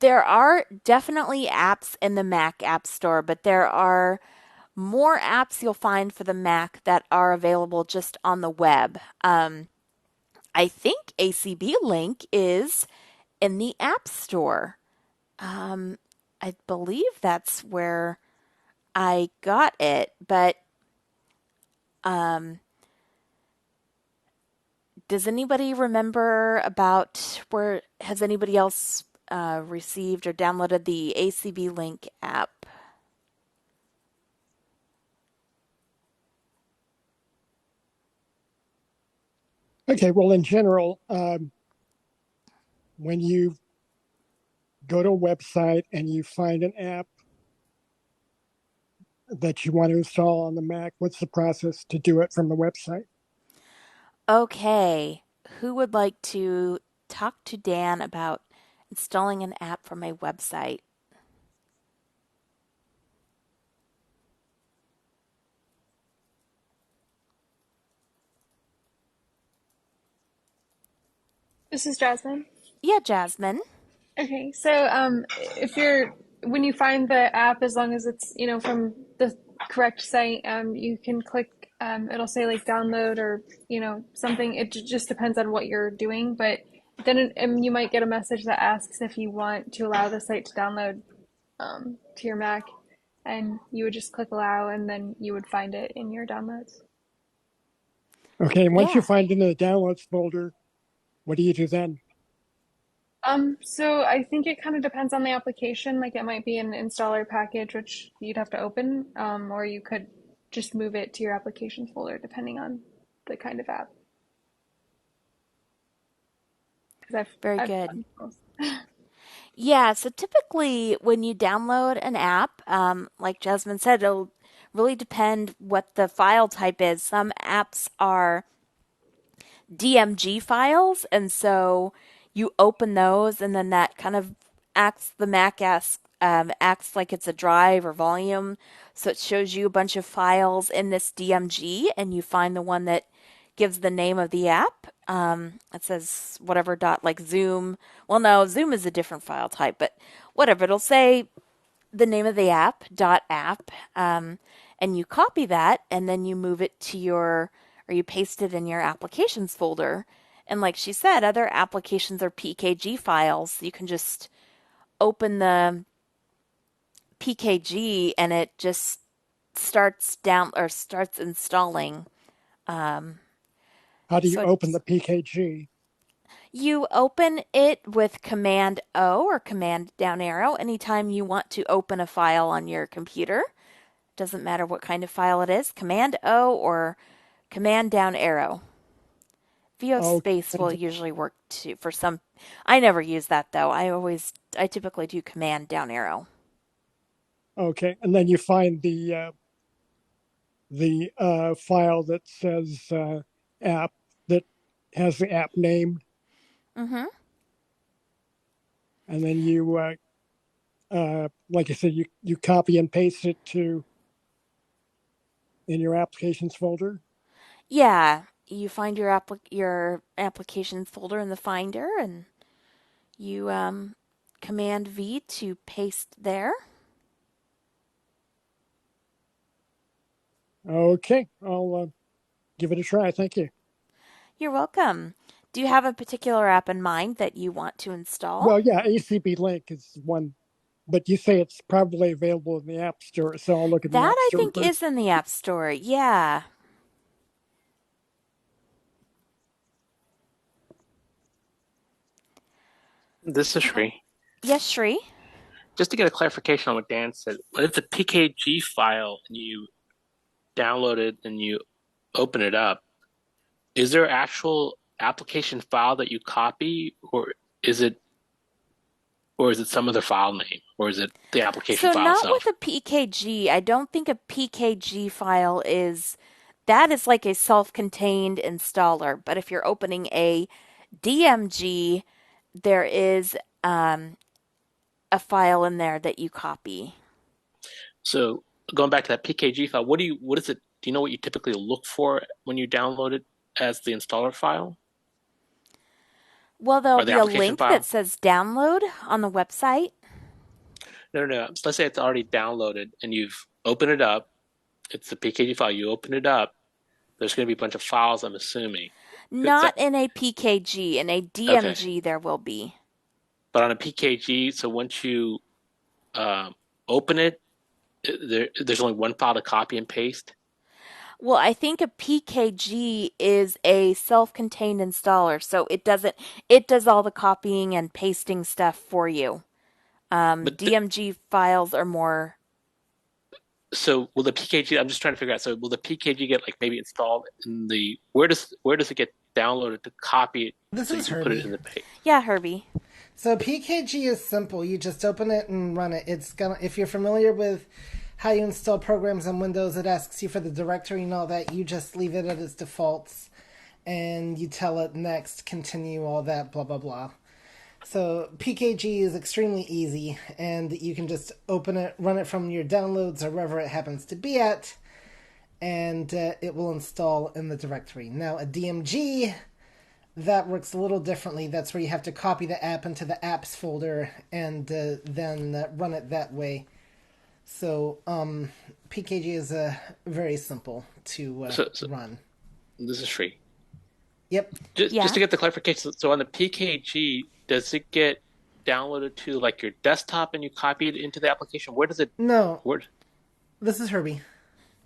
there are definitely apps in the Mac App Store, but there are more apps you'll find for the Mac that are available just on the web. I think ACB Link is in the App Store. Um, I believe that's where I got it, but um, does anybody remember about where has anybody else received or downloaded the ACB Link app? Okay, well, in general, when you go to a website and you find an app that you want to install on the Mac, what's the process to do it from the website? Okay, who would like to talk to Dan about installing an app for my website? This is Jasmine. Yeah, Jasmine. Okay, so if you're when you find the app, as long as it's from the correct site, you can click. It'll say like download or something. It just depends on what you're doing, but then you might get a message that asks if you want to allow the site to download to your Mac, and you would just click allow, and then you would find it in your downloads. Okay, and once you Yeah, find it in the downloads folder, what do you do then? So I think it kind of depends on the application. Like it might be an installer package, which you'd have to open, or you could just move it to your applications folder, depending on the kind of app. Because very I've good. done both. Yeah, so typically when you download an app, like Jasmine said, it'll really depend what the file type is. Some apps are DMG files, and so you open those, and then that kind of the Mac acts like it's a drive or volume. So it shows you a bunch of files in this DMG, and you find the one that gives the name of the app. It says whatever dot like Zoom. Well, no, Zoom is a different file type, but whatever. It'll say the name of the app dot app, and you copy that, and then you move it to your or you paste it in your applications folder. And like she said, other applications are PKG files. You can just open the PKG and it just starts installing. Um, How do you so open the PKG? you open it with Command O or Command down arrow anytime you want to open a file on your computer. Doesn't matter what kind of file it is. Command O or Command down arrow. VO Oh, space will usually work too for some. I never use that though. I typically do Command down arrow. okay, and then you find the file that says app that has the app name, Mm-hmm. and then you like I said, you copy and paste it to in your applications folder. Yeah, you find your applications folder in the Finder, and you Command V to paste there. Okay, I'll give it a try. Thank you. You're welcome. Do you have a particular app in mind that you want to install? Well, yeah, ACB Link is one, but you say it's probably available in the App Store, so I'll look in the That App I Store think is first. in the App Store. Yeah. This is Uh, Shri. yes, Shri. Just to get a clarification on what Dan said, when it's a PKG file and you download it and you open it up, is there actual application file that you copy, is it or is it some other file name, or is it the application So file not itself? with a PKG. I don't think a PKG file is that is like a self-contained installer. But if you're opening a DMG, there is a file in there that you copy. So going back to that PKG file, what is it? Do you know what you typically look for when you download it as the installer file Well, there'll or the be a application link that file? says download on the website. No. Let's say it's already downloaded and you've opened it up. It's the PKG file. You open it up. There's going to be a bunch of files, I'm assuming. Not in a PKG. In a Okay. DMG, there will be. But on a PKG, so once you um, open it, there's only one file to copy and paste. Well, I think a PKG is a self-contained installer, so it does all the copying and pasting stuff for you. But DMG files are more. so will the PKG? I'm just trying to figure out. So will the PKG get like maybe installed in the where does it get downloaded to copy it This so you is can put it Herbie. in the page? Yeah, Herbie. So PKG is simple. You just open it and run it. It's gonna. If you're familiar with how you install programs on Windows, it asks you for the directory and all that. You just leave it at its defaults, and you tell it next, continue, all that, blah blah blah. So PKG is extremely easy, and you can just open it, run it from your downloads or wherever it happens to be at, and it will install in the directory. Now a DMG, that works a little differently. That's where you have to copy the app into the apps folder and then run it that way. So PKG is very simple to So run. this is free. Yep. Just to get the clarification. So on the PKG, does it get downloaded to like your desktop and you copy it into the application? Where does it? No. Where? This is Herbie.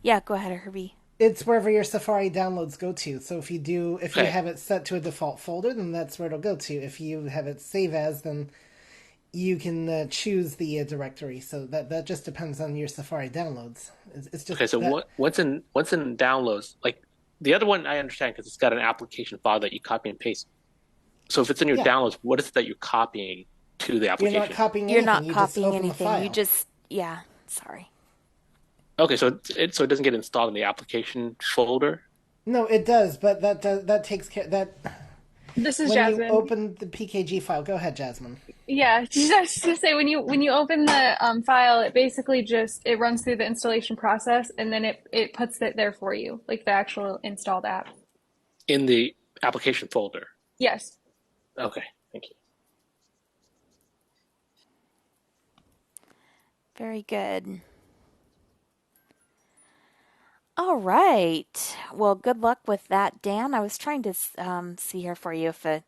Yeah, go ahead, Herbie. It's wherever your Safari downloads go to. So if you Okay. have it set to a default folder, then that's where it'll go to. If you have it save as, then you can choose the directory. So that just depends on your Safari downloads. It's just Okay. So that. once in downloads, like the other one, I understand because it's got an application file that you copy and paste. So if it's in your Yeah. downloads, what is it that you're copying to the You're not application? copying You're anything. not You just copying open the anything. You file. just sorry. Okay, so it doesn't get installed in the application folder. No, it does, but that takes care that This is when you Jasmine. open the PKG file. Go ahead, Jasmine. Yeah, just to say when you open the file, it basically just it runs through the installation process and then it puts it there for you, like the actual installed app. In the application folder. Yes. Okay, thank you. Very good. All right. Well, good luck with that, Dan. I was trying to see here for you if the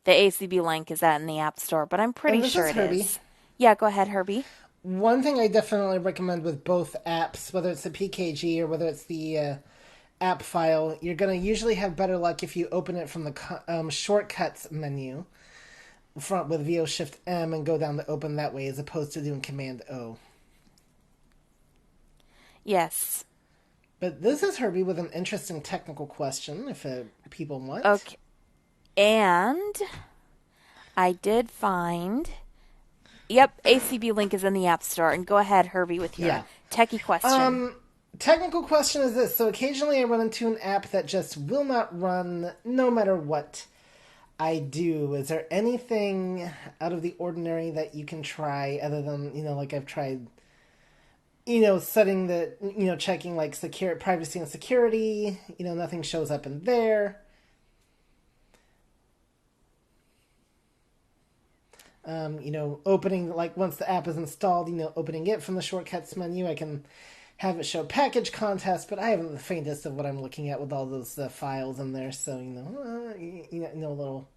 ACB link is that in the App Store, but I'm pretty And this sure is it Herbie. is. Yeah, go ahead, Herbie. One thing I definitely recommend with both apps, whether it's the PKG or whether it's the app file, you're going to usually have better luck if you open it from the shortcuts menu front with VO Shift M and go down to open that way as opposed to doing Command O. Yes. But this is Herbie with an interesting technical question, if people want. Okay. And I did find. Yep, ACB link is in the App Store. And go ahead, Herbie, with your techie question. Technical question is this. So occasionally I run into an app that just will not run no matter what I do. Is there anything out of the ordinary that you can try other than, like I've tried, setting the, checking like privacy and security, nothing shows up in there. Opening, like once the app is installed, opening it from the shortcuts menu, I can have it show package contest, but I haven't the faintest of what I'm looking at with all those files in there, so, a little.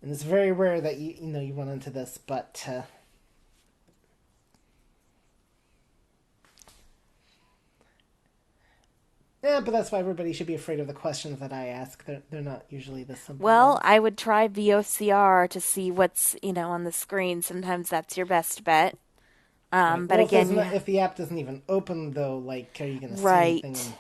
And it's very rare that you run into this, but yeah, but that's why everybody should be afraid of the questions that I ask. They're not usually this simple. Well, I would try VOCR to see what's, on the screen. Sometimes that's your best bet. Right. But well, again, if the app doesn't even open, though, like, are you going to see right. anything?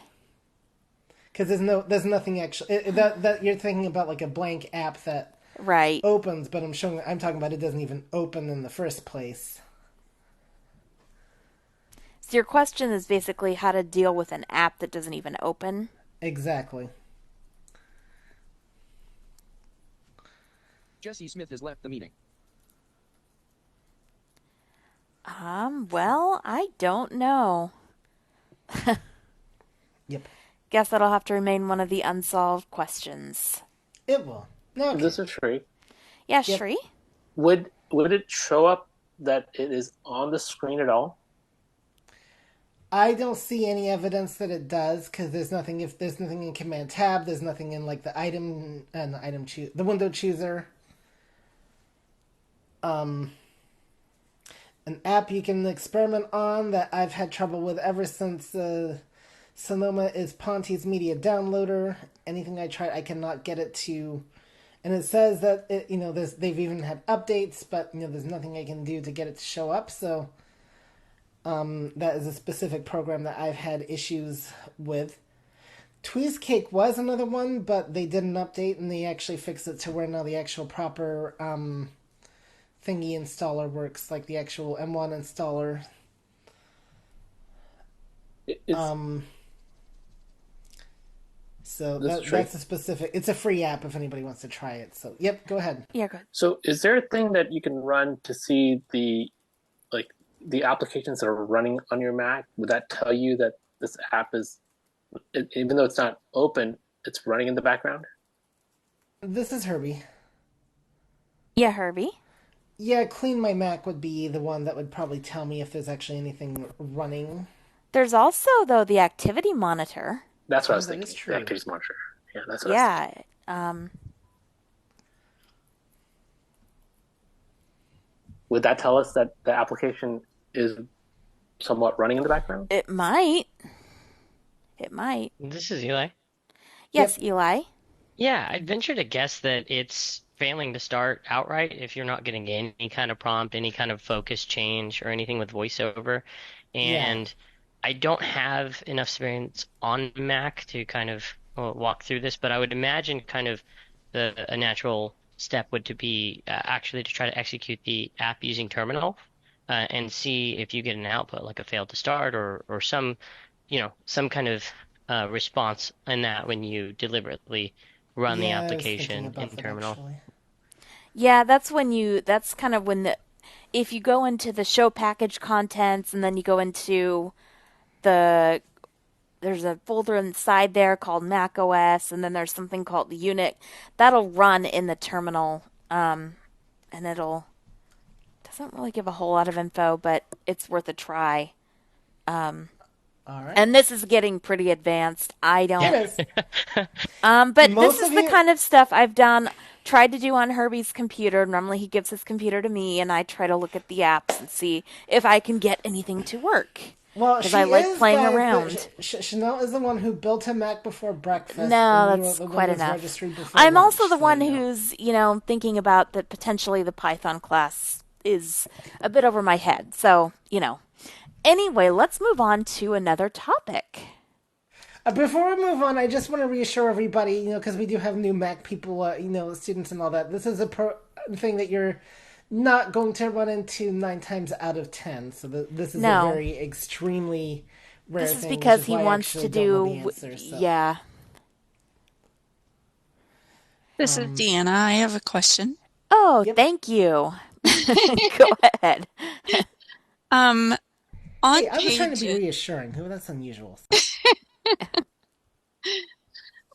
Because there's nothing actually that you're thinking about, like a blank app that right opens, but I'm talking about it doesn't even open in the first place. So your question is basically how to deal with an app that doesn't even open? Exactly. Jesse Smith has left the meeting. Well, I don't know. Yep. Guess that'll have to remain one of the unsolved questions. It will. Okay. This is free. Yeah, Yep. Shri? Would it show up that it is on the screen at all? I don't see any evidence that it does because there's nothing. If there's nothing in Command Tab, there's nothing in like the item and the window chooser. Um, an app you can experiment on that I've had trouble with ever since Sonoma is Ponte's media downloader. Anything I try, I cannot get it to. And it says that they've even had updates, but there's nothing I can do to get it to show up. So that is a specific program that I've had issues with. Tweezcake was another one, but they did an update and they actually fixed it to where now the actual proper thingy installer works, like the actual M1 installer. So that's a specific. It's a free app if anybody wants to try it. So yep, go ahead. Yeah, go ahead. So is there a thing that you can run to see the applications that are running on your Mac? Would that tell you that this app is, even though it's not open, it's running in the background? This is Herbie. Yeah, Herbie? Yeah, Clean My Mac would be the one that would probably tell me if there's actually anything running. There's also, though, the activity monitor. That's what I was thinking. The activity monitor. Yeah, that's what I was thinking. Would that tell us that the application is somewhat running in the background? It might. It might. This is Eli. Yes, yep. Eli. Yeah, I'd venture to guess that it's failing to start outright if you're not getting any kind of prompt, any kind of focus change, or anything with voiceover. And I don't have enough experience on Mac to kind of walk through this, but I would imagine kind of a natural step would to be actually to try to execute the app using terminal and see if you get an output like a failed to start or some kind of response in that when you deliberately run the application in terminal. Yeah, that's kind of when if you go into the show package contents and then you go into there's a folder inside there called Mac OS, and then there's something called the unit that'll run in the terminal, and doesn't really give a whole lot of info, but it's worth a try. All right. And this is getting pretty advanced. I don't. It is. But this is the kind of stuff I've tried to do on Herbie's computer. Normally he gives his computer to me, and I try to look at the apps and see if I can get anything to work. Well, because I like playing around. Chanelle is the one who built a Mac before breakfast. No, that's quite enough. I'm also the one who's, thinking about that potentially the Python class is a bit over my head. So, Anyway, let's move on to another topic. Before we move on, I just want to reassure everybody, because we do have new Mac people, students and all that. This is a thing that you're not going to run into 9 times out of 10. So this is a very extremely rare thing. This is because he wants to do, yeah. This is Deanna. I have a question. Oh, thank you. Go ahead. I was trying to be reassuring. That's unusual.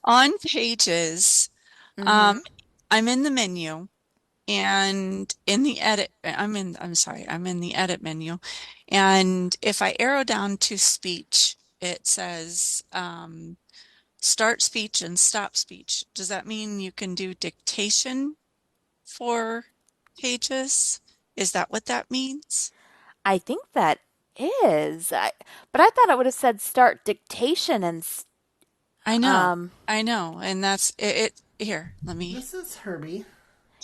On Pages, I'm in the menu, and in the edit, I'm in the edit menu, and if I arrow down to speech, it says start speech and stop speech. Does that mean you can do dictation for Pages? Is that what that means? I think that is, but I thought it would have said start dictation and. I know, and that's it. Here, let me. This is Herbie.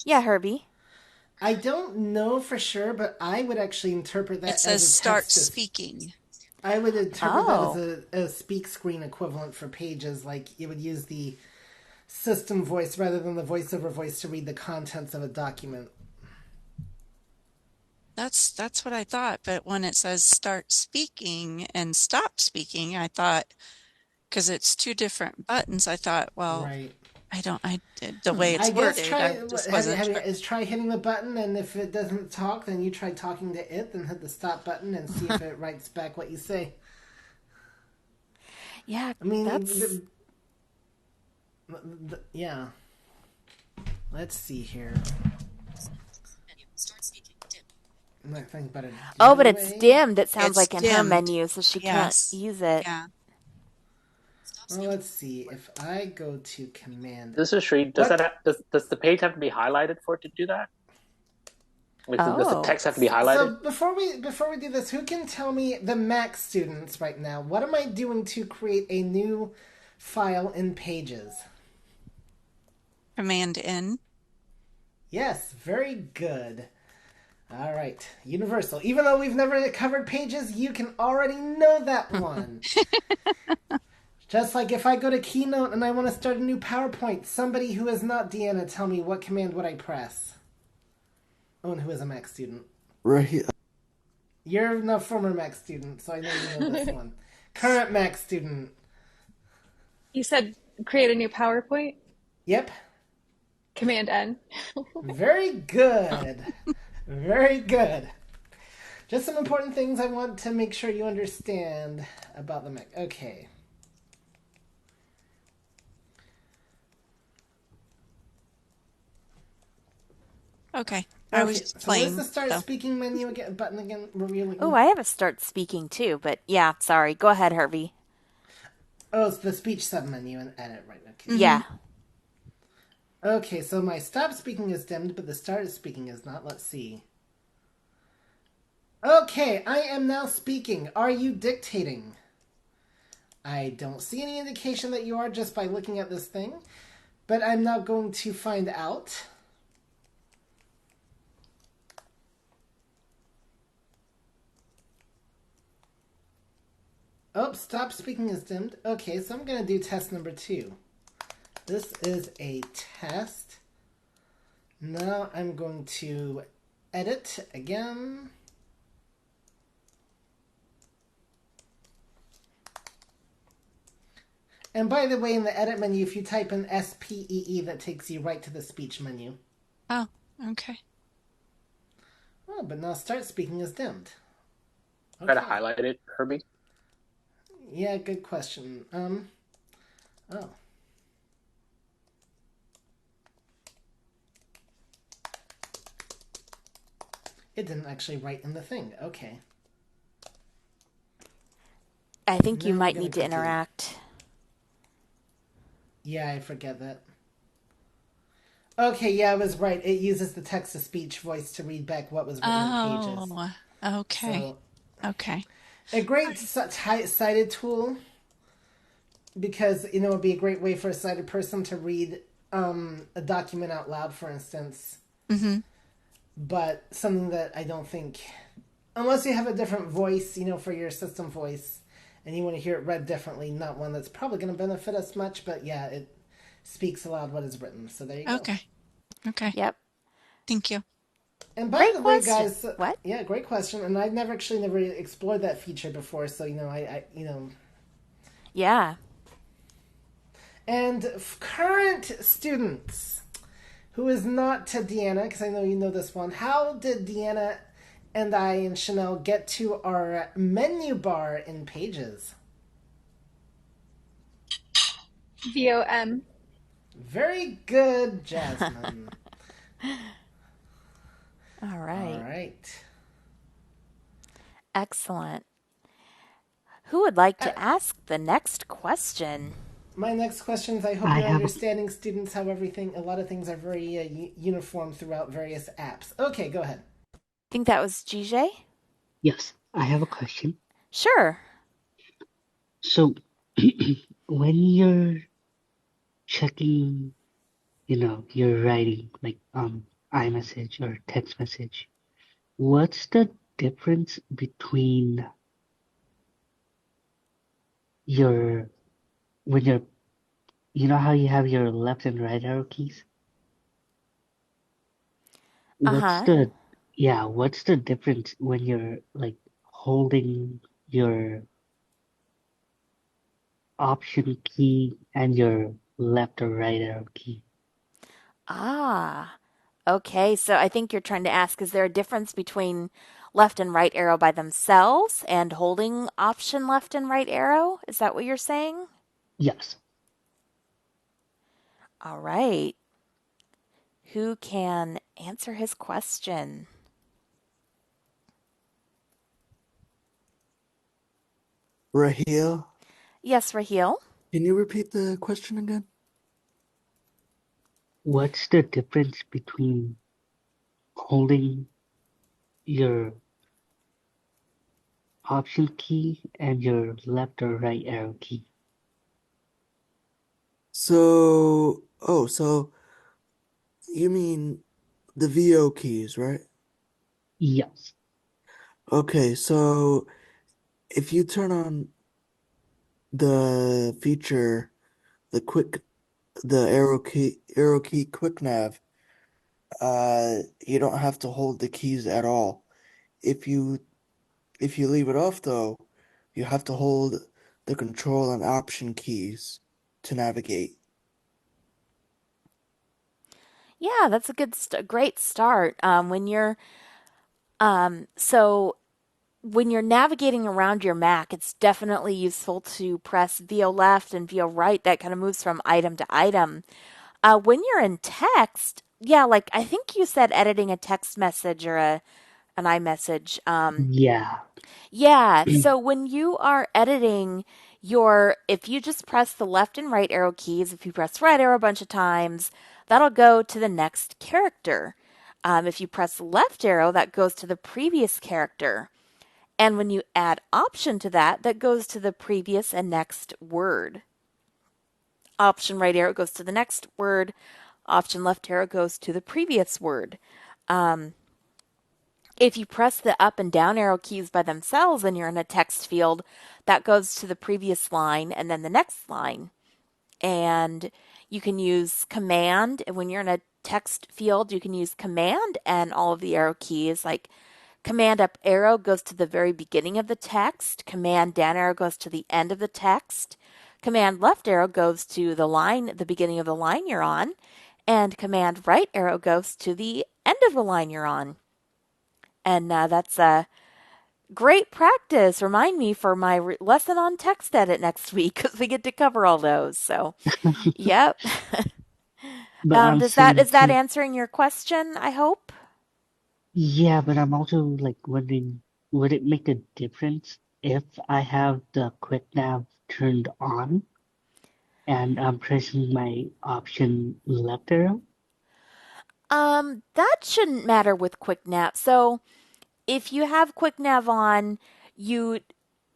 Yeah, Herbie. I don't know for sure, but I would actually interpret that as a start speaking. I would interpret that as a speak screen equivalent for Pages. Like you would use the system voice rather than the voiceover voice to read the contents of a document. That's what I thought, but when it says start speaking and stop speaking, I thought, because it's 2 different buttons, I thought, well, right. the way I it's guess worded, try I just wasn't sure. is try hitting the button, and if it doesn't talk, then you try talking to it, then hit the stop button and see if it writes back what you say. Yeah, I mean, that's yeah. Let's see here. I'm not thinking about it oh, right but it's away. dimmed. It sounds It's like in her dimmed. menu, so she can't Yes. use it. Yeah. Well, let's see. If I go to command, This is Sri. Does what? does the page have to be highlighted for it to do that? Like, does the Oh. text have to be highlighted? So before we do this, who can tell me the Mac students right now? What am I doing to create a new file in Pages? Command N. Yes, very good. All right, Universal. Even though we've never covered Pages, you can already know that one. Just like if I go to Keynote and I want to start a new PowerPoint, somebody who is not Deanna, tell me what command would I press? Oh, and who is a Mac student? Right here. You're no former Mac student, so I know you know this one. Current Mac student. You said create a new PowerPoint? Yep. Command N. Very good. Very good. Just some important things I want to make sure you understand about the Mac. Okay. Okay. I was Okay, just so where's playing. the start So speaking menu again? Button again? Oh, I have a start speaking too, but yeah, sorry. Go ahead, Harvey. Oh, it's the speech sub menu and edit, right? Okay. Yeah. Okay, so my stop speaking is dimmed, but the start speaking is not. Let's see. Okay, I am now speaking. Are you dictating? I don't see any indication that you are just by looking at this thing, but I'm now going to find out. Oh, stop speaking is dimmed. Okay, so I'm going to do test number 2. This is a test. Now I'm going to edit again. And by the way, in the edit menu, if you type in SPEE, that takes you right to the speech menu. oh, okay. Oh, but now start speaking is dimmed. Okay. Try to highlight it, Herbie. Yeah, good question. Oh. It didn't actually write in the thing. Okay. I think you Now might I'm gonna need to go to- interact. Yeah, I forget that. Okay, yeah, I was right. It uses the text-to-speech voice to read back what was written in Pages. Oh, okay. So, Okay. a great sighted tool because, it'd be a great way for a sighted person to read a document out loud, for instance. Mm-hmm. But something that I don't think, unless you have a different voice, for your system voice, and you want to hear it read differently, not one that's probably going to benefit us much, but yeah, it speaks aloud what is written. So there you go. Okay. Yep. Thank you. And by Great the way, question. guys, What? yeah, great question. And I've never explored that feature before, so I Yeah. And current students, who is not to Deanna, because I know you know this one. How did Deanna and I and Chanelle get to our menu bar in Pages? VOM. Very good, Jasmine. All right. All right. Excellent. Who would like to ask the next question? My next question is, I hope I you're have a, understanding, students, how a lot of things are very uniform throughout various apps. Okay, go ahead. I think that was GJ? yes, I have a question. Sure. So when you're checking, you're writing like iMessage or text message, what's the difference between your when you're how you have your left and right arrow keys? What's Uh-huh. what's the difference when you're like holding your option key and your left or right arrow key. Ah, okay. So I think you're trying to ask, is there a difference between left and right arrow by themselves and holding option left and right arrow? Is that what you're saying? Yes. All right. Who can answer his question? Raheel, Yes, Raheel. can you repeat the question again? What's the difference between holding your option key and your left or right arrow key? So you mean the VO keys, right? Yes. Okay, so if you turn on the feature, the quick, the arrow key quick nav, you don't have to hold the keys at all. If you if you leave it off though, you have to hold the control and option keys to navigate. Yeah, that's a great start. So when you're navigating around your Mac, it's definitely useful to press VO left and VO right. That kind of moves from item to item. When you're in text, yeah, like I think you said editing a text message or an iMessage. Yeah. Yeah, so when you are editing if you just press the left and right arrow keys, if you press right arrow a bunch of times, that'll go to the next character. If you press left arrow, that goes to the previous character. And when you add option to that, that goes to the previous and next word. Option right arrow goes to the next word. Option left arrow goes to the previous word. Um, if you press the up and down arrow keys by themselves and you're in a text field, that goes to the previous line and then the next line. And you can use command. When you're in a text field, you can use command and all of the arrow keys. Like command up arrow goes to the very beginning of the text, command down arrow goes to the end of the text, command left arrow goes to the beginning of the line you're on, and command right arrow goes to the end of the line you're on. And that's a great practice. Remind me for my lesson on text edit next week because we get to cover all those. So, yep. But I'm Does that saying is that too, answering your question? I hope. yeah, but I'm also like wondering, would it make a difference if I have the quick nav turned on and I'm pressing my option left arrow? That shouldn't matter with quick nap. So if you have quick nav on, you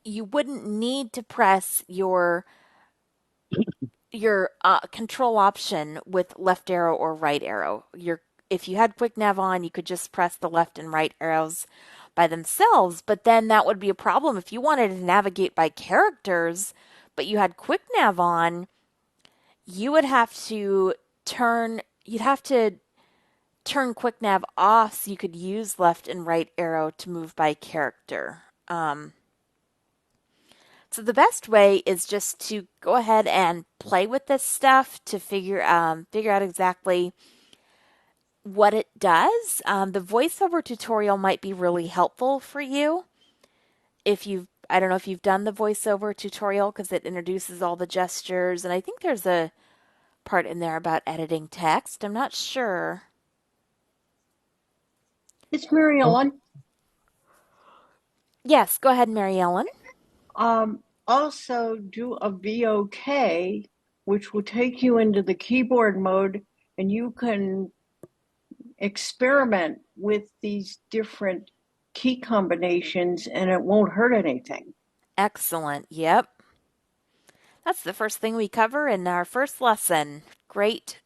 you wouldn't need to press your control option with left arrow or right arrow. If you had quick nav on, you could just press the left and right arrows by themselves, but then that would be a problem if you wanted to navigate by characters, but you had quick nav on, you would have to you'd have to turn quick nav off so you could use left and right arrow to move by character. So the best way is just to go ahead and play with this stuff to figure out exactly what it does. The voiceover tutorial might be really helpful for you I don't know if you've done the voiceover tutorial because it introduces all the gestures, and I think there's a part in there about editing text. I'm not sure. It's Mary Oh, Ellen. Yes, go ahead, Mary Ellen. Also do a VOK, which will take you into the keyboard mode, and you can experiment with these different key combinations, and it won't hurt anything. Excellent. Yep. That's the first thing we cover in our first lesson. Great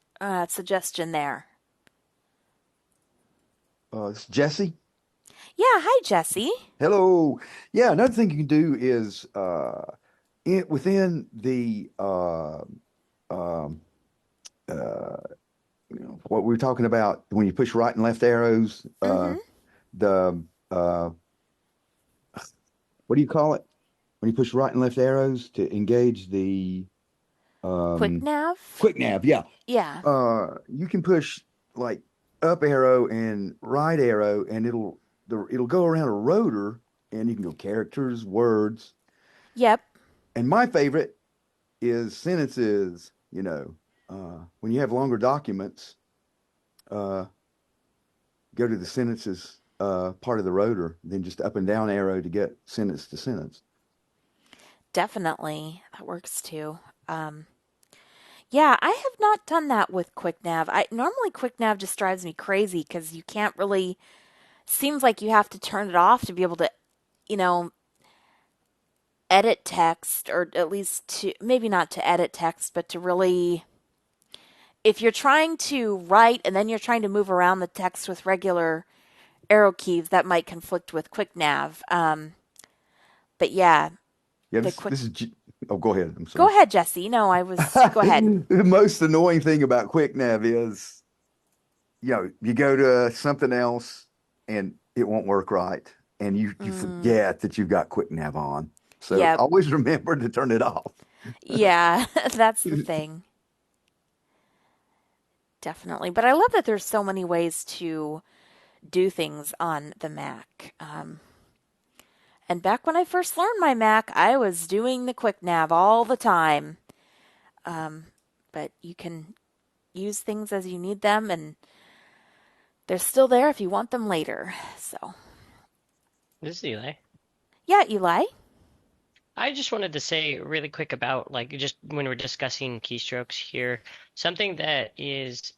suggestion there. It's Jesse. Yeah, hi, Jesse. Hello. Yeah, another thing you can do is within the um, uh, what we were talking about when you push right and left arrows, Mm-hmm. the what do you call it? When you push right and left arrows to engage the Quick Um, nav? quick nav, yeah. Yeah. You can push like up arrow and right arrow, and it'll go around a rotor, and you can go characters, words, Yep. and my favorite is sentences. When you have longer documents, uh, go to the sentences part of the rotor, then just up and down arrow to get sentence to sentence. Definitely. That works too. Um, yeah, I have not done that with QuickNav. I normally QuickNav just drives me crazy because you can't really seems like you have to turn it off to be able to, you know, edit text or at least to maybe not to edit text, but to really if you're trying to write and then you're trying to move around the text with regular arrow keys, that might conflict with QuickNav. But yeah, Yeah, the this quick. this is. Oh, go ahead. I'm Go sorry. ahead, Jesse. No, I was. Go ahead. The most annoying thing about QuickNav is, you go to something else and it won't work right, and you Mm, forget that you've got QuickNav on. So yep. always remember to turn it off. Yeah, that's the thing. Definitely. But I love that there's so many ways to do things on the Mac. And back when I first learned my Mac, I was doing the quick nav all the time. Um, but you can use things as you need them, and they're still there if you want them later. So, This is Eli. yeah, Eli. I just wanted to say really quick about like just when we're discussing keystrokes here, something that is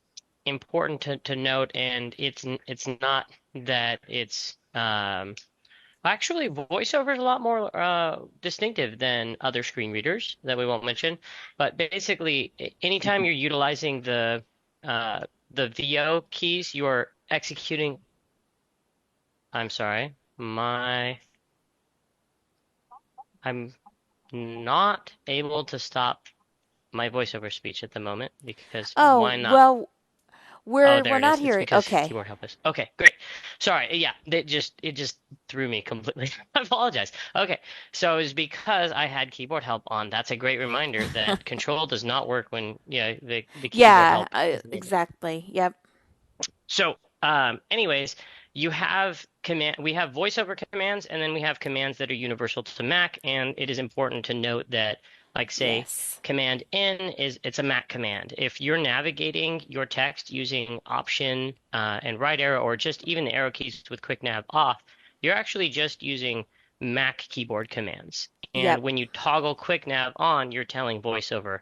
important to note, and it's not that it's actually voiceover is a lot more distinctive than other screen readers that we won't mention. But basically, anytime you're utilizing uh the VO keys, you're executing. I'm sorry, I'm not able to stop my voiceover speech at the moment because Oh, why not? well, Oh, we're there it not is. It's hearing. because Okay. keyboard help us. Okay, great. Sorry. Yeah, it just threw me completely. I apologize. Okay, so it's because I had keyboard help on. That's a great reminder that control does not work when the keyboard Yeah, help is enabled. exactly. Yep. So, anyways, you have command. We have voiceover commands, and then we have commands that are universal to Mac. And it is important to note that, like, say, Yes. Command N it's a Mac command. If you're navigating your text using Option and right arrow, or just even the arrow keys with Quick Nav off, you're actually just using Mac keyboard commands. Yep. And when you toggle Quick Nav on, you're telling VoiceOver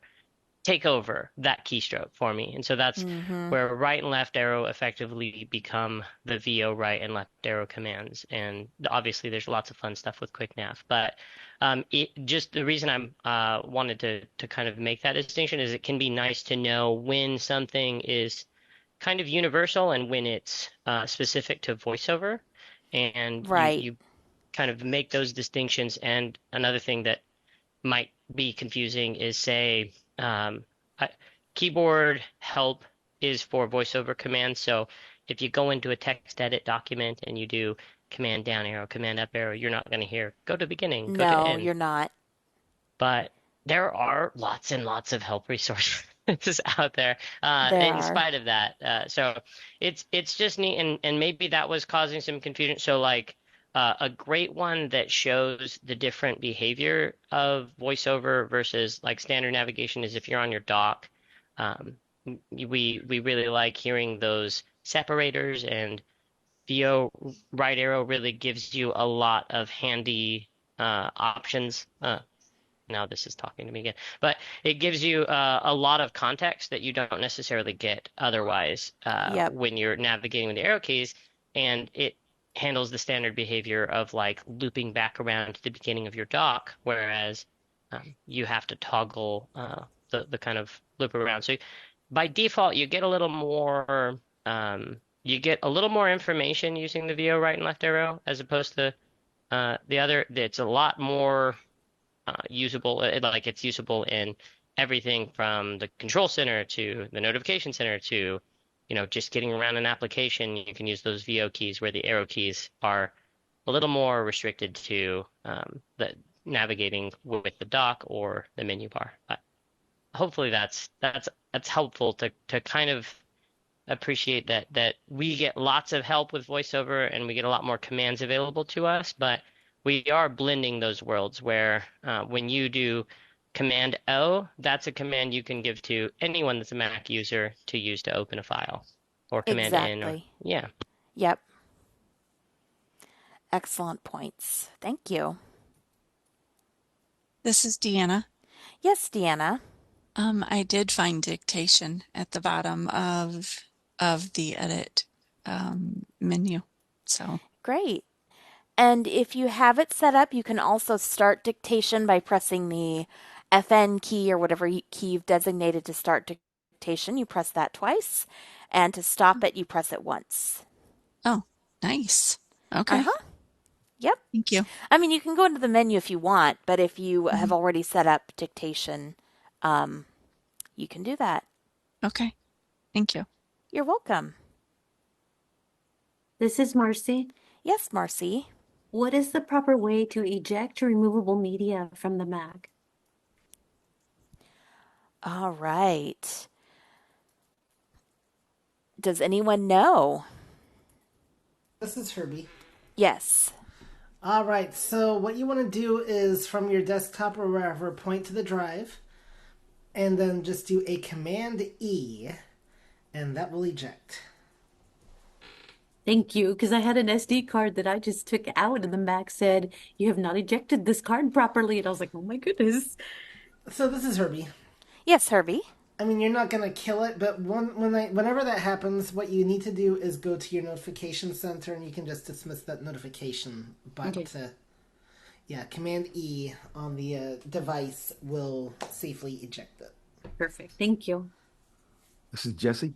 take over that keystroke for me. And so that's Mm-hmm. where right and left arrow effectively become the VO right and left arrow commands. And obviously there's lots of fun stuff with quick nav, but it just the reason I'm wanted to kind of make that distinction is it can be nice to know when something is kind of universal and when it's specific to voiceover. And you Right. you kind of make those distinctions. And another thing that might be confusing is say I, keyboard help is for voiceover commands. So if you go into a text edit document and you do command down arrow, command up arrow, you're not going to hear go to beginning, go to No, end. you're not. But there are lots and lots of help resources out there There in are. spite of that. So it's just neat, and maybe that was causing some confusion. So like a great one that shows the different behavior of voiceover versus like standard navigation is if you're on your dock. Um, we really like hearing those separators, and VO right arrow really gives you a lot of handy options. Now this is talking to me again, but it gives you a lot of context that you don't necessarily get otherwise Yep. when you're navigating with the arrow keys, and it handles the standard behavior of like looping back around to the beginning of your dock, whereas you have to toggle the kind of loop around. So by default, you get a little more information using the VO right and left arrow as opposed to the other. It's a lot more usable. Like it's usable in everything from the control center to the notification center to, just getting around an application. You can use those VO keys where the arrow keys are a little more restricted to the navigating with the dock or the menu bar. hopefully that's helpful to kind of appreciate that we get lots of help with voiceover and we get a lot more commands available to us, but we are blending those worlds where when you do Command O, that's a command you can give to anyone that's a Mac user to use to open a file, or Command N, or Exactly. yeah. Yep. Excellent points. Thank you. This is Deanna. Yes, Deanna. I did find dictation at the bottom of the edit menu. So Great. And if you have it set up, you can also start dictation by pressing the FN key or whatever key you've designated to start dictation. You press that twice. And to stop it, you press it once. oh, nice. Uh Okay. huh. Yep. Thank you. I mean, you can go into the menu if you want, but if you have Mhm. already set up dictation, you can do that. Okay. Thank you. You're welcome. This is Marcy. Yes, Marcy. What is the proper way to eject removable media from the Mac? All right. Does anyone know? This is Herbie. Yes. All right, so what you want to do is from your desktop or wherever, point to the drive, and then just do a Command E, and that will eject. Thank you, because I had an SD card that I just took out and the Mac said, you have not ejected this card properly. And I was like, oh my goodness. So this is Herbie. Yes, Herbie. I mean, you're not gonna kill it, but whenever that happens, what you need to do is go to your notification center, and you can just dismiss that notification. But Okay. yeah, Command E on the device will safely eject it. Perfect. Thank you. This is Jesse.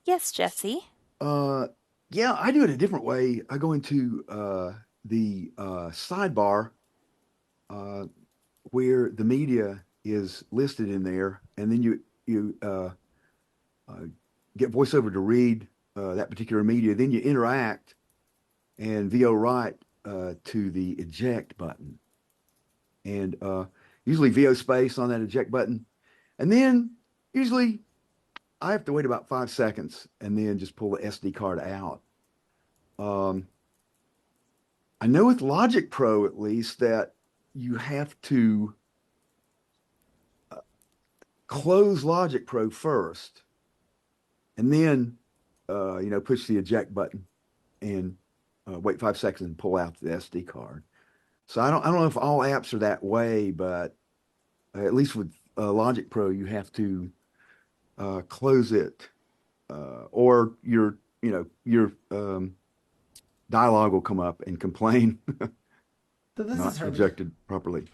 Yes, Jesse. Uh, yeah, I do it a different way. I go into the sidebar uh, where the media is listed in there, and then you uh, get VoiceOver to read that particular media. Then you interact and VO write to the eject button, and usually VO space on that eject button, and then usually I have to wait about 5 seconds and then just pull the SD card out. Um, I know with Logic Pro at least that you have to uh, close Logic Pro first and then push the eject button and wait 5 seconds and pull out the SD card. So I don't know if all apps are that way, but at least with Logic Pro you have to close it or your dialogue will come up and complain So this is not Herbie. ejected properly.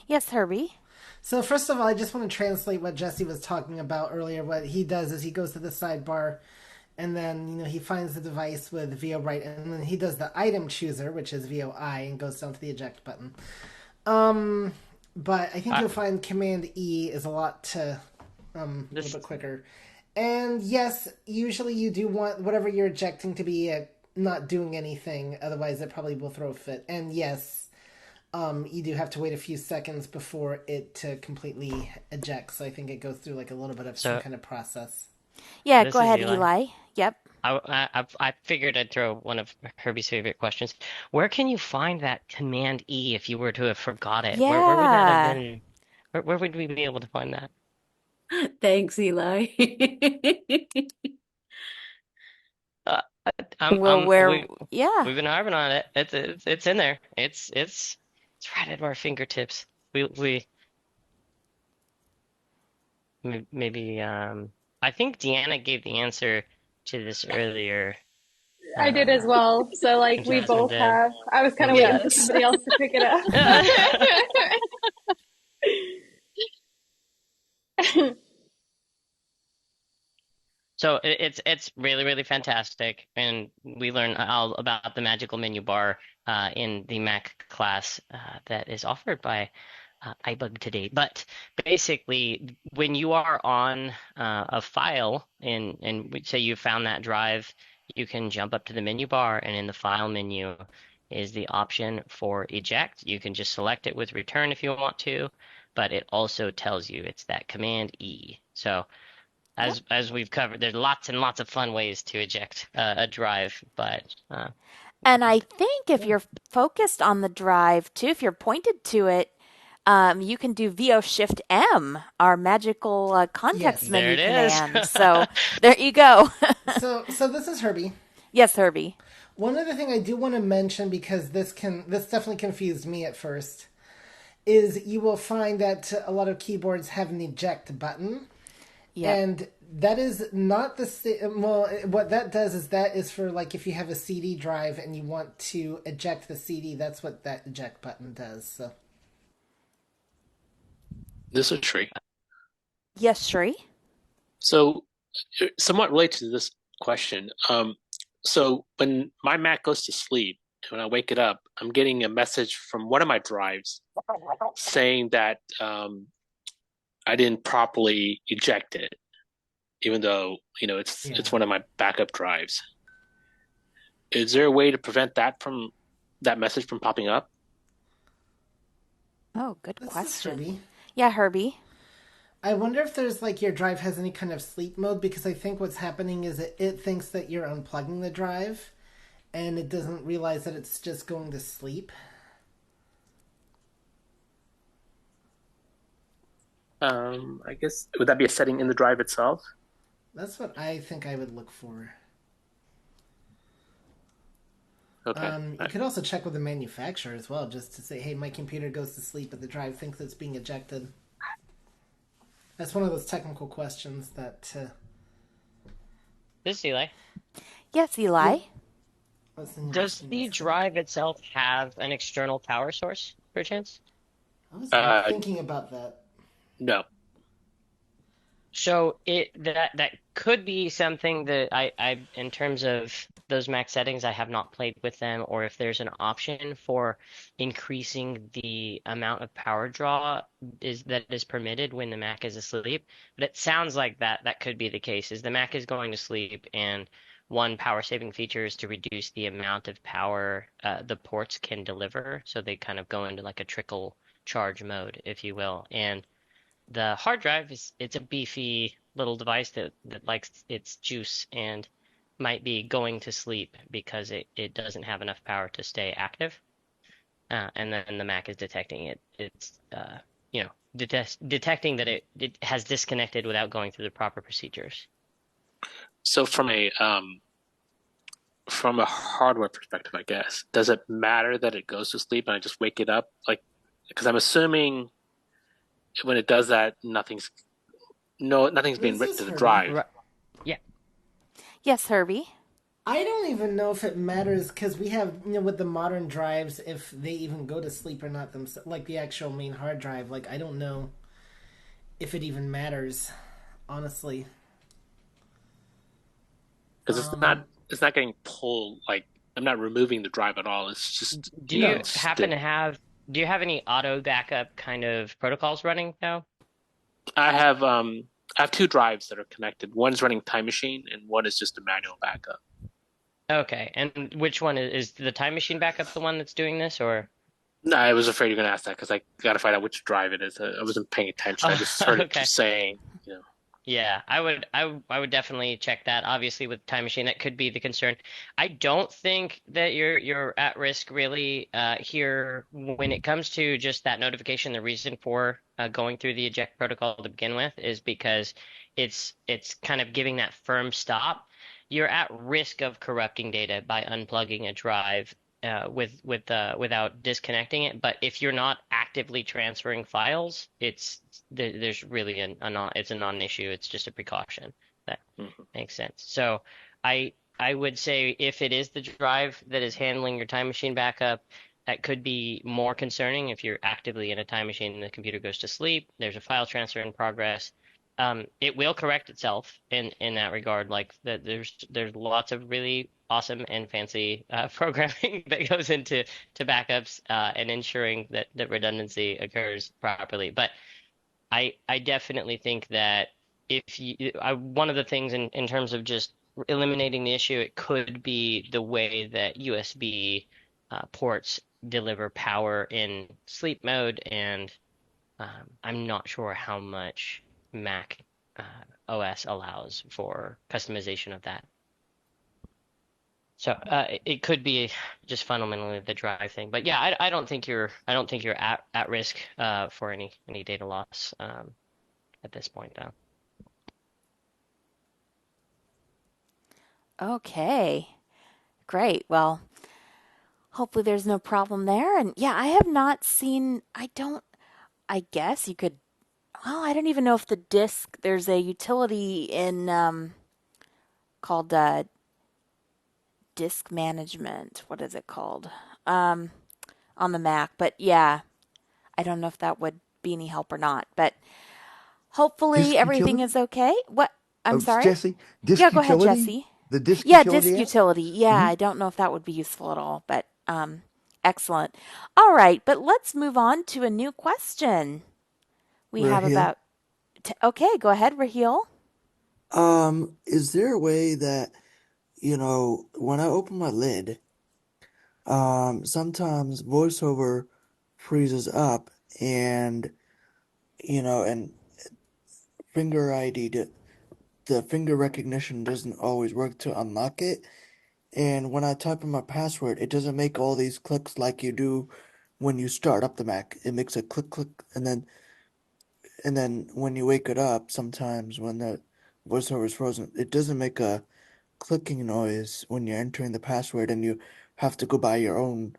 Yes, Herbie. So first of all, I just want to translate what Jesse was talking about earlier. What he does is he goes to the sidebar, and then he finds the device with VO right, and then he does the item chooser, which is VOI, and goes down to the eject button. But I think you'll find Command E is a lot a little bit quicker. And yes, usually you do want whatever you're ejecting to be not doing anything, otherwise it probably will throw a fit. And yes, you do have to wait a few seconds before it completely ejects. So I think it goes through like a little bit of some So kind of process. Yeah, this go is ahead, Eli. Eli. Yep. I figured I'd throw one of Herbie's favorite questions. Where can you find that Command E if you were to have forgot it? Where would that have Yeah. been? Where would we be able to find that? Thanks, Eli. Uh, Well, yeah. we've been harping on it. It's in there. It's right at our fingertips. We maybe I think Deanna gave the answer to this earlier. I did as well. So like we Jasmine both did. have. I was kind of waiting for Yes. somebody else to pick it up. So it's really fantastic, and we learn all about the magical menu bar in the Mac class that is offered by iBug today. But basically, when you are on a file and we say you found that drive, you can jump up to the menu bar, and in the file menu is the option for eject. You can just select it with return if you want to. but it also tells you it's that Command E. So Yep. as we've covered, there's lots and lots of fun ways to eject a drive, but And I think if you're focused on the drive too, if you're pointed to it, you can do VO Shift M, our magical context Yes. there menu it is. command. So there you go. So this is Herbie. Yes, Herbie. One other thing I do want to mention, because this definitely confused me at first, is you will find that a lot of keyboards have an eject button, Yep. and that is not the same. Well, what that does is that is for like if you have a CD drive and you want to eject the CD, that's what that eject button does. So This is Shree. Yes, Shree. So, somewhat related to this question, so when my Mac goes to sleep, when I wake it up, I'm getting a message from one of my drives saying that I didn't properly eject it, even though it's yeah, one of my backup drives. Is there a way to prevent that message from popping up? Oh, good this is question. Herbie. Yeah, Herbie. I wonder if there's like your drive has any kind of sleep mode, because I think what's happening is it thinks that you're unplugging the drive and it doesn't realize that it's just going to sleep. I guess would that be a setting in the drive itself? That's what I think I would look for. Okay. You could also check with the manufacturer as well, just to say, hey, my computer goes to sleep, but the drive thinks it's being ejected. That's one of those technical questions that. This is Eli. Yes, Eli. Yep. What's in your Does machine the mistake? drive itself have an external power source, perchance? I was Uh, thinking about that. no. So that could be something that I in terms of those max settings, I have not played with them, or if there's an option for increasing the amount of power draw that is permitted when the Mac is asleep. But it sounds like that could be the case, is the Mac is going to sleep, and one power saving feature is to reduce the amount of power the ports can deliver, so they kind of go into like a trickle charge mode, if you will. And the hard drive it's a beefy little device that likes its juice and might be going to sleep because it doesn't have enough power to stay active. And then the Mac is detecting it. It's detecting that it has disconnected without going through the proper procedures. So from a hardware perspective, I guess, does it matter that it goes to sleep and I just wake it up? Like, because I'm assuming when it does that, nothing's being This written is to the Herbie. drive. Right. Yeah. Yes, Herbie. I don't even know if it matters, because we have, with the modern drives, if they even go to sleep or not themselves, like the actual main hard drive. Like, I don't know if it even matters, honestly. Because it's not getting pulled. Like I'm not removing the drive at all. It's just Do you No. happen to have do you have any auto backup kind of protocols running now? I have I have two drives that are connected. One's running Time Machine, and one is just a manual backup. Okay, and which one is the time machine backup the one that's doing this, or? No, I was afraid you're going to ask that because I got to find out which drive it is. I wasn't paying attention. I just heard it Okay. just saying. Yeah, I would definitely check that. Obviously, with Time Machine, that could be the concern. I don't think that you're at risk really here when it comes to just that notification. The reason for going through the eject protocol to begin with is because it's kind of giving that firm stop. You're at risk of corrupting data by unplugging a drive without disconnecting it. But if you're not actively transferring files, there's really it's a non-issue. It's just a precaution. That makes sense. So I would say if it is the drive that is handling your time machine backup, that could be more concerning if you're actively in a time machine and the computer goes to sleep. There's a file transfer in progress. It will correct itself in that regard. Like that, there's lots of really awesome and fancy programming that goes into backups and ensuring that redundancy occurs properly. But I definitely think that one of the things in terms of just eliminating the issue, it could be the way that USB ports deliver power in sleep mode and I'm not sure how much Mac OS allows for customization of that. So it could be just fundamentally the drive thing. But yeah, I don't think you're at risk for any data loss at this point though. Okay, great. Well, hopefully there's no problem there. And yeah, I have not seen, I don't, I guess you could, well, I don't even know if the disk, there's a utility in called disk management. What is it called? Um, on the Mac. But yeah, I don't know if that would be any help or not. But hopefully Disk everything utility? is okay. What? I'm Oh, sorry? Jesse, Yeah, disk go ahead, utility? Jesse. The disk Yeah, utility disk app? utility. Yeah, Mm-hmm. I don't know if that would be useful at all, but excellent. All right, but let's move on to a new question. We have Raheel. about okay, go ahead, Raheel. Is there a way that, when I open my lid, sometimes VoiceOver freezes up and, and finger ID, the finger recognition doesn't always work to unlock it. And when I type in my password, it doesn't make all these clicks like you do when you start up the Mac. It makes a click, click, and then when you wake it up, sometimes when the VoiceOver is frozen, it doesn't make a clicking noise when you're entering the password, and you have to go by your own,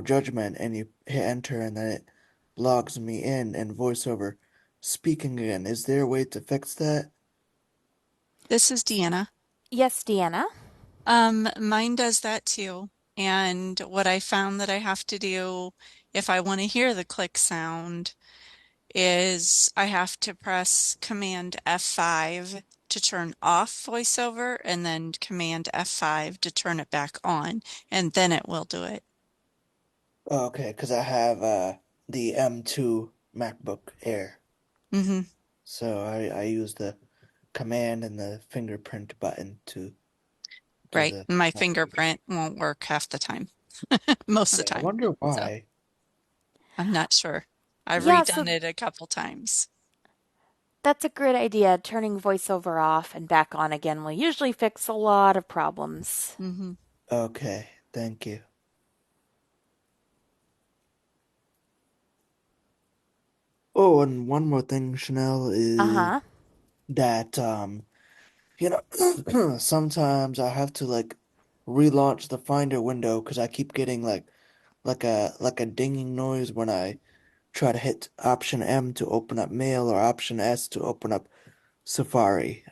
judgment, and you hit enter, and then it logs me in and VoiceOver speaking again. Is there a way to fix that? This is Deanna. Yes, Deanna. Mine does that too. And what I found that I have to do if I want to hear the click sound is I have to press Command F5 to turn off VoiceOver and then Command F5 to turn it back on, and then it will do it. Oh, okay, because I have the M2 MacBook Air, Hmm. so I use the command and the fingerprint button to do Right. the My navigation. fingerprint won't work half the time, most of the Yeah, I time. wonder So why. I'm not sure. I've Yeah, redone so it a couple times. that's a great idea. Turning voiceover off and back on again will usually fix a lot of problems. Hmm. Okay, thank you. Oh, and one more thing, Chanel, is Uh-huh. that sometimes I have to like relaunch the Finder window because I keep getting like a dinging noise when I try to hit Option M to open up Mail or Option S to open up Safari.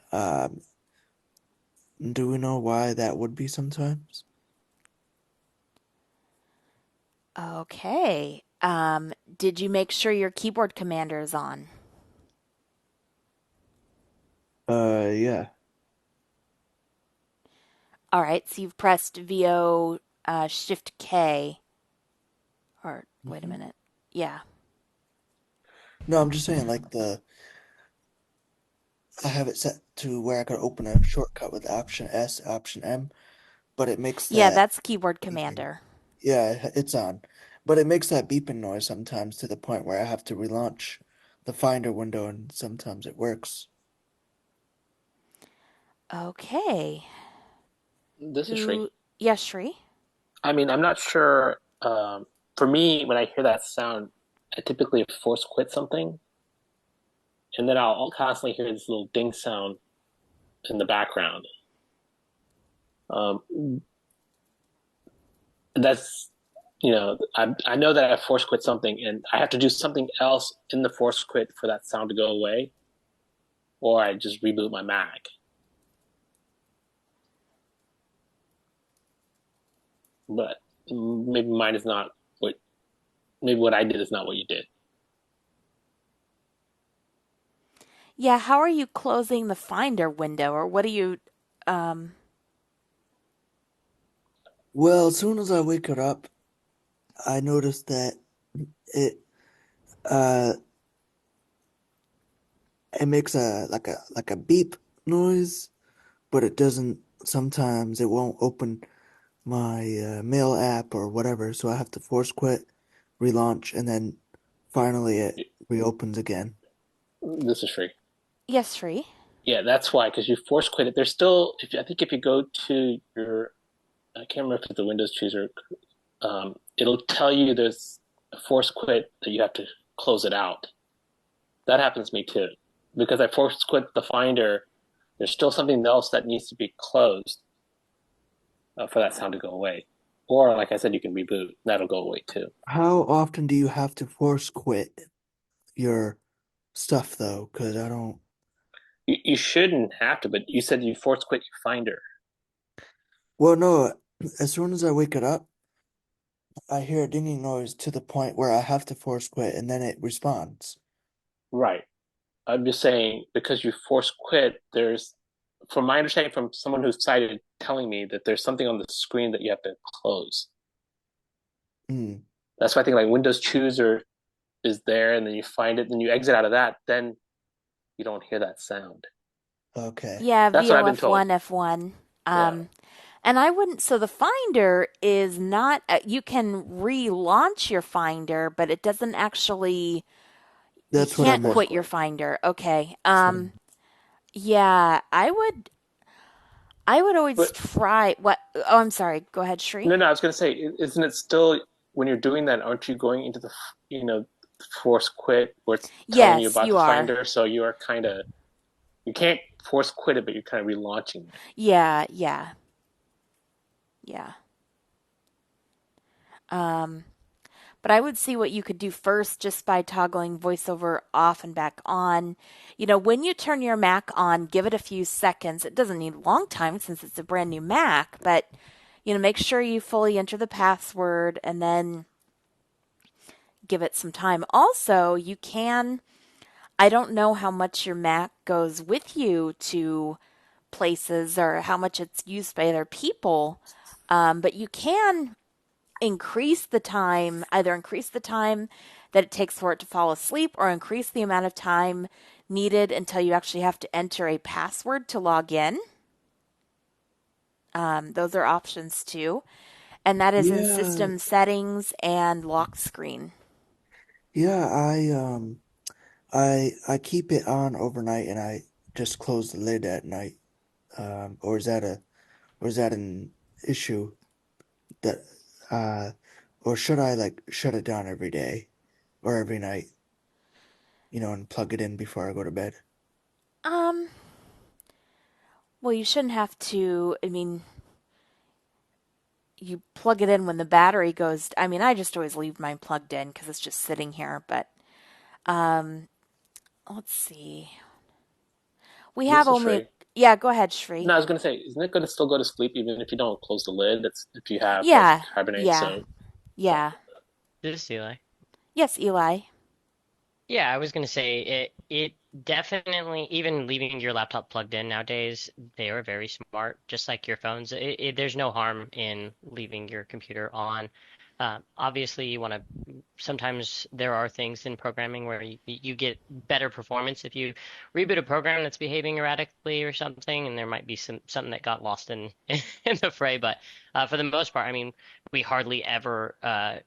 Do we know why that would be sometimes? Okay. Did you make sure your keyboard commander is on? Yeah. All right, so you've pressed VO Shift K, or wait a Hmm. minute. Yeah. No, I'm just saying like I have it set to where I could open a shortcut with Option S, Option M, but it makes Yeah, that that's keyboard beeping. commander. Yeah, it's on. But it makes that beeping noise sometimes to the point where I have to relaunch the Finder window and sometimes it works. Okay. This is Shri. Who? Yes, Shri. I mean, I'm not sure. For me, when I hear that sound, I typically force quit something, and then I'll constantly hear this little ding sound in the background. Um, that's I know that I force quit something, and I have to do something else in the force quit for that sound to go away, or I just reboot my Mac. But maybe mine is not what. Maybe what I did is not what you did. Yeah, how are you closing the Finder window, or what do you? Um. Well, as soon as I wake it up, I notice that it uh it makes a beep noise, but it doesn't sometimes it won't open my mail app or whatever, so I have to force quit, relaunch, and then Finally, it reopens again. This is free. Yes, Free. Yeah, that's why, because you force quit it. There's still, I think if you go to your, I can't remember if it's the Windows chooser, it'll tell you there's a force quit that you have to close it out. That happens to me too. Because I force quit the Finder, there's still something else that needs to be closed for that sound to go away. Or, like I said, you can reboot. That'll go away too. How often do you have to force quit your stuff though? Because I don't. You shouldn't have to, but you said you force quit your Finder. Well, no. As soon as I wake it up, I hear a dinging noise to the point where I have to force quit, and then it responds. Right. I'm just saying because you force quit, from my understanding from someone who's cited telling me that there's something on the screen that you have to close. Mm. That's why I think like Windows Chooser is there, and then you find it, then you exit out of that, then you don't hear that sound. Okay. Yeah, That's what I've been told. VOF1, F1. Yeah. And I wouldn't, so the Finder is not, you can relaunch your Finder, but it doesn't actually, you That's what I can't meant. quit your Finder. Okay. So, Yeah, I would always But try what, oh, I'm sorry. Go ahead, Shri. no, I was going to say, isn't it still when you're doing that? Aren't you going into the force quit where it's telling you Yes, about you the are. Finder? So you are kind of you can't force quit it, but you're kind of relaunching it. Yeah, yeah, yeah. Um, but I would see what you could do first just by toggling voiceover off and back on. When you turn your Mac on, give it a few seconds. It doesn't need a long time since it's a brand new Mac, but make sure you fully enter the password and then give it some time. Also, you can, I don't know how much your Mac goes with you to places or how much it's used by other people, but you can either increase the time that it takes for it to fall asleep or increase the amount of time needed until you actually have to enter a password to log in. Those are options too. And that is in yeah, system settings and lock screen. yeah. I keep it on overnight, and I just close the lid at night. Or is that an issue that, uh, or should I like shut it down every day or every night, and plug it in before I go to bed? Um, well, you shouldn't have to. I mean, you plug it in when the battery goes. I mean, I just always leave mine plugged in because it's just sitting here. But um, let's see. We have This is only. free. Yeah, go ahead, Shri. No, I was gonna say, isn't it gonna still go to sleep even if you don't close the lid? That's if you have like Yeah, Hibernate. yeah, So yeah. This is Eli. Yes, Eli. Yeah, I was gonna say it definitely, even leaving your laptop plugged in nowadays, they are very smart, just like your phones. There's no harm in leaving your computer on. Obviously, you want to. Sometimes there are things in programming where you get better performance if you reboot a program that's behaving erratically or something, and there might be something that got lost in in the fray. But for the most part, I mean, we hardly ever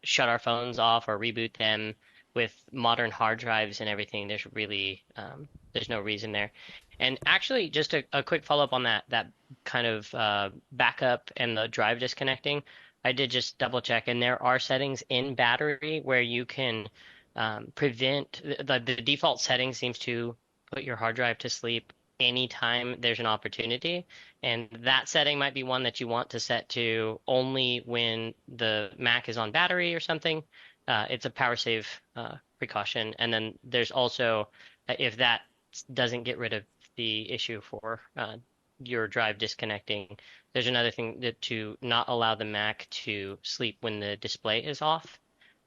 shut our phones off or reboot them with modern hard drives and everything. There's no reason there. And actually, just a quick follow up on that kind of backup and the drive disconnecting. I did just double check, and there are settings in battery where you can prevent the default setting seems to put your hard drive to sleep anytime there's an opportunity. And that setting might be one that you want to set to only when the Mac is on battery or something. It's a power save precaution. And then there's also, if that doesn't get rid of the issue for your drive disconnecting, there's another thing to not allow the Mac to sleep when the display is off.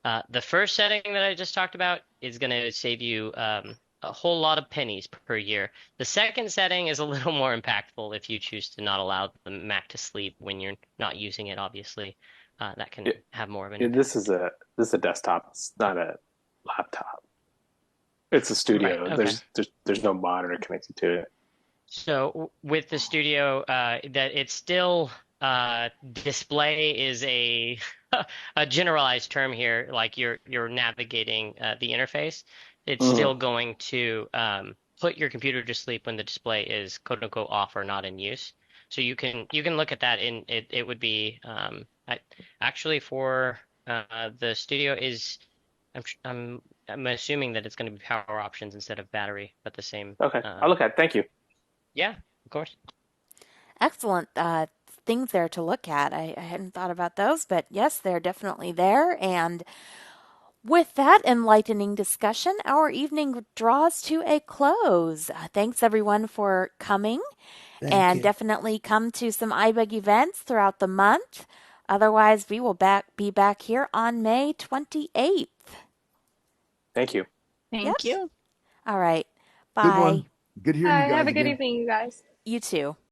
The first setting that I just talked about is going to save you a whole lot of pennies per year. The second setting is a little more impactful if you choose to not allow the Mac to sleep when you're not using it, obviously. That can have more of an impact. this is a desktop. It's not a laptop. It's a Right. studio. Okay. There's no monitor connected to it. So with the studio, that it's still display is a a generalized term here, like you're navigating the interface. It's Mhm. still going to put your computer to sleep when the display is quote unquote off or not in use. So you can look at that in it. It would be actually for the studio is I'm assuming that it's going to be power options instead of battery, but the same. Okay, I'll look at it. Thank you. Yeah, of course. Excellent things there to look at. I hadn't thought about those, but yes, they're definitely there. And with that enlightening discussion, our evening draws to a close. Thanks everyone for coming, Thank and you. definitely come to some iBug events throughout the month. Otherwise, we will be back here on May 28th. Thank you. Yep. Thank you. All right. Good Bye. one. Good hearing you Hi, have guys a good again. evening, you guys. You too.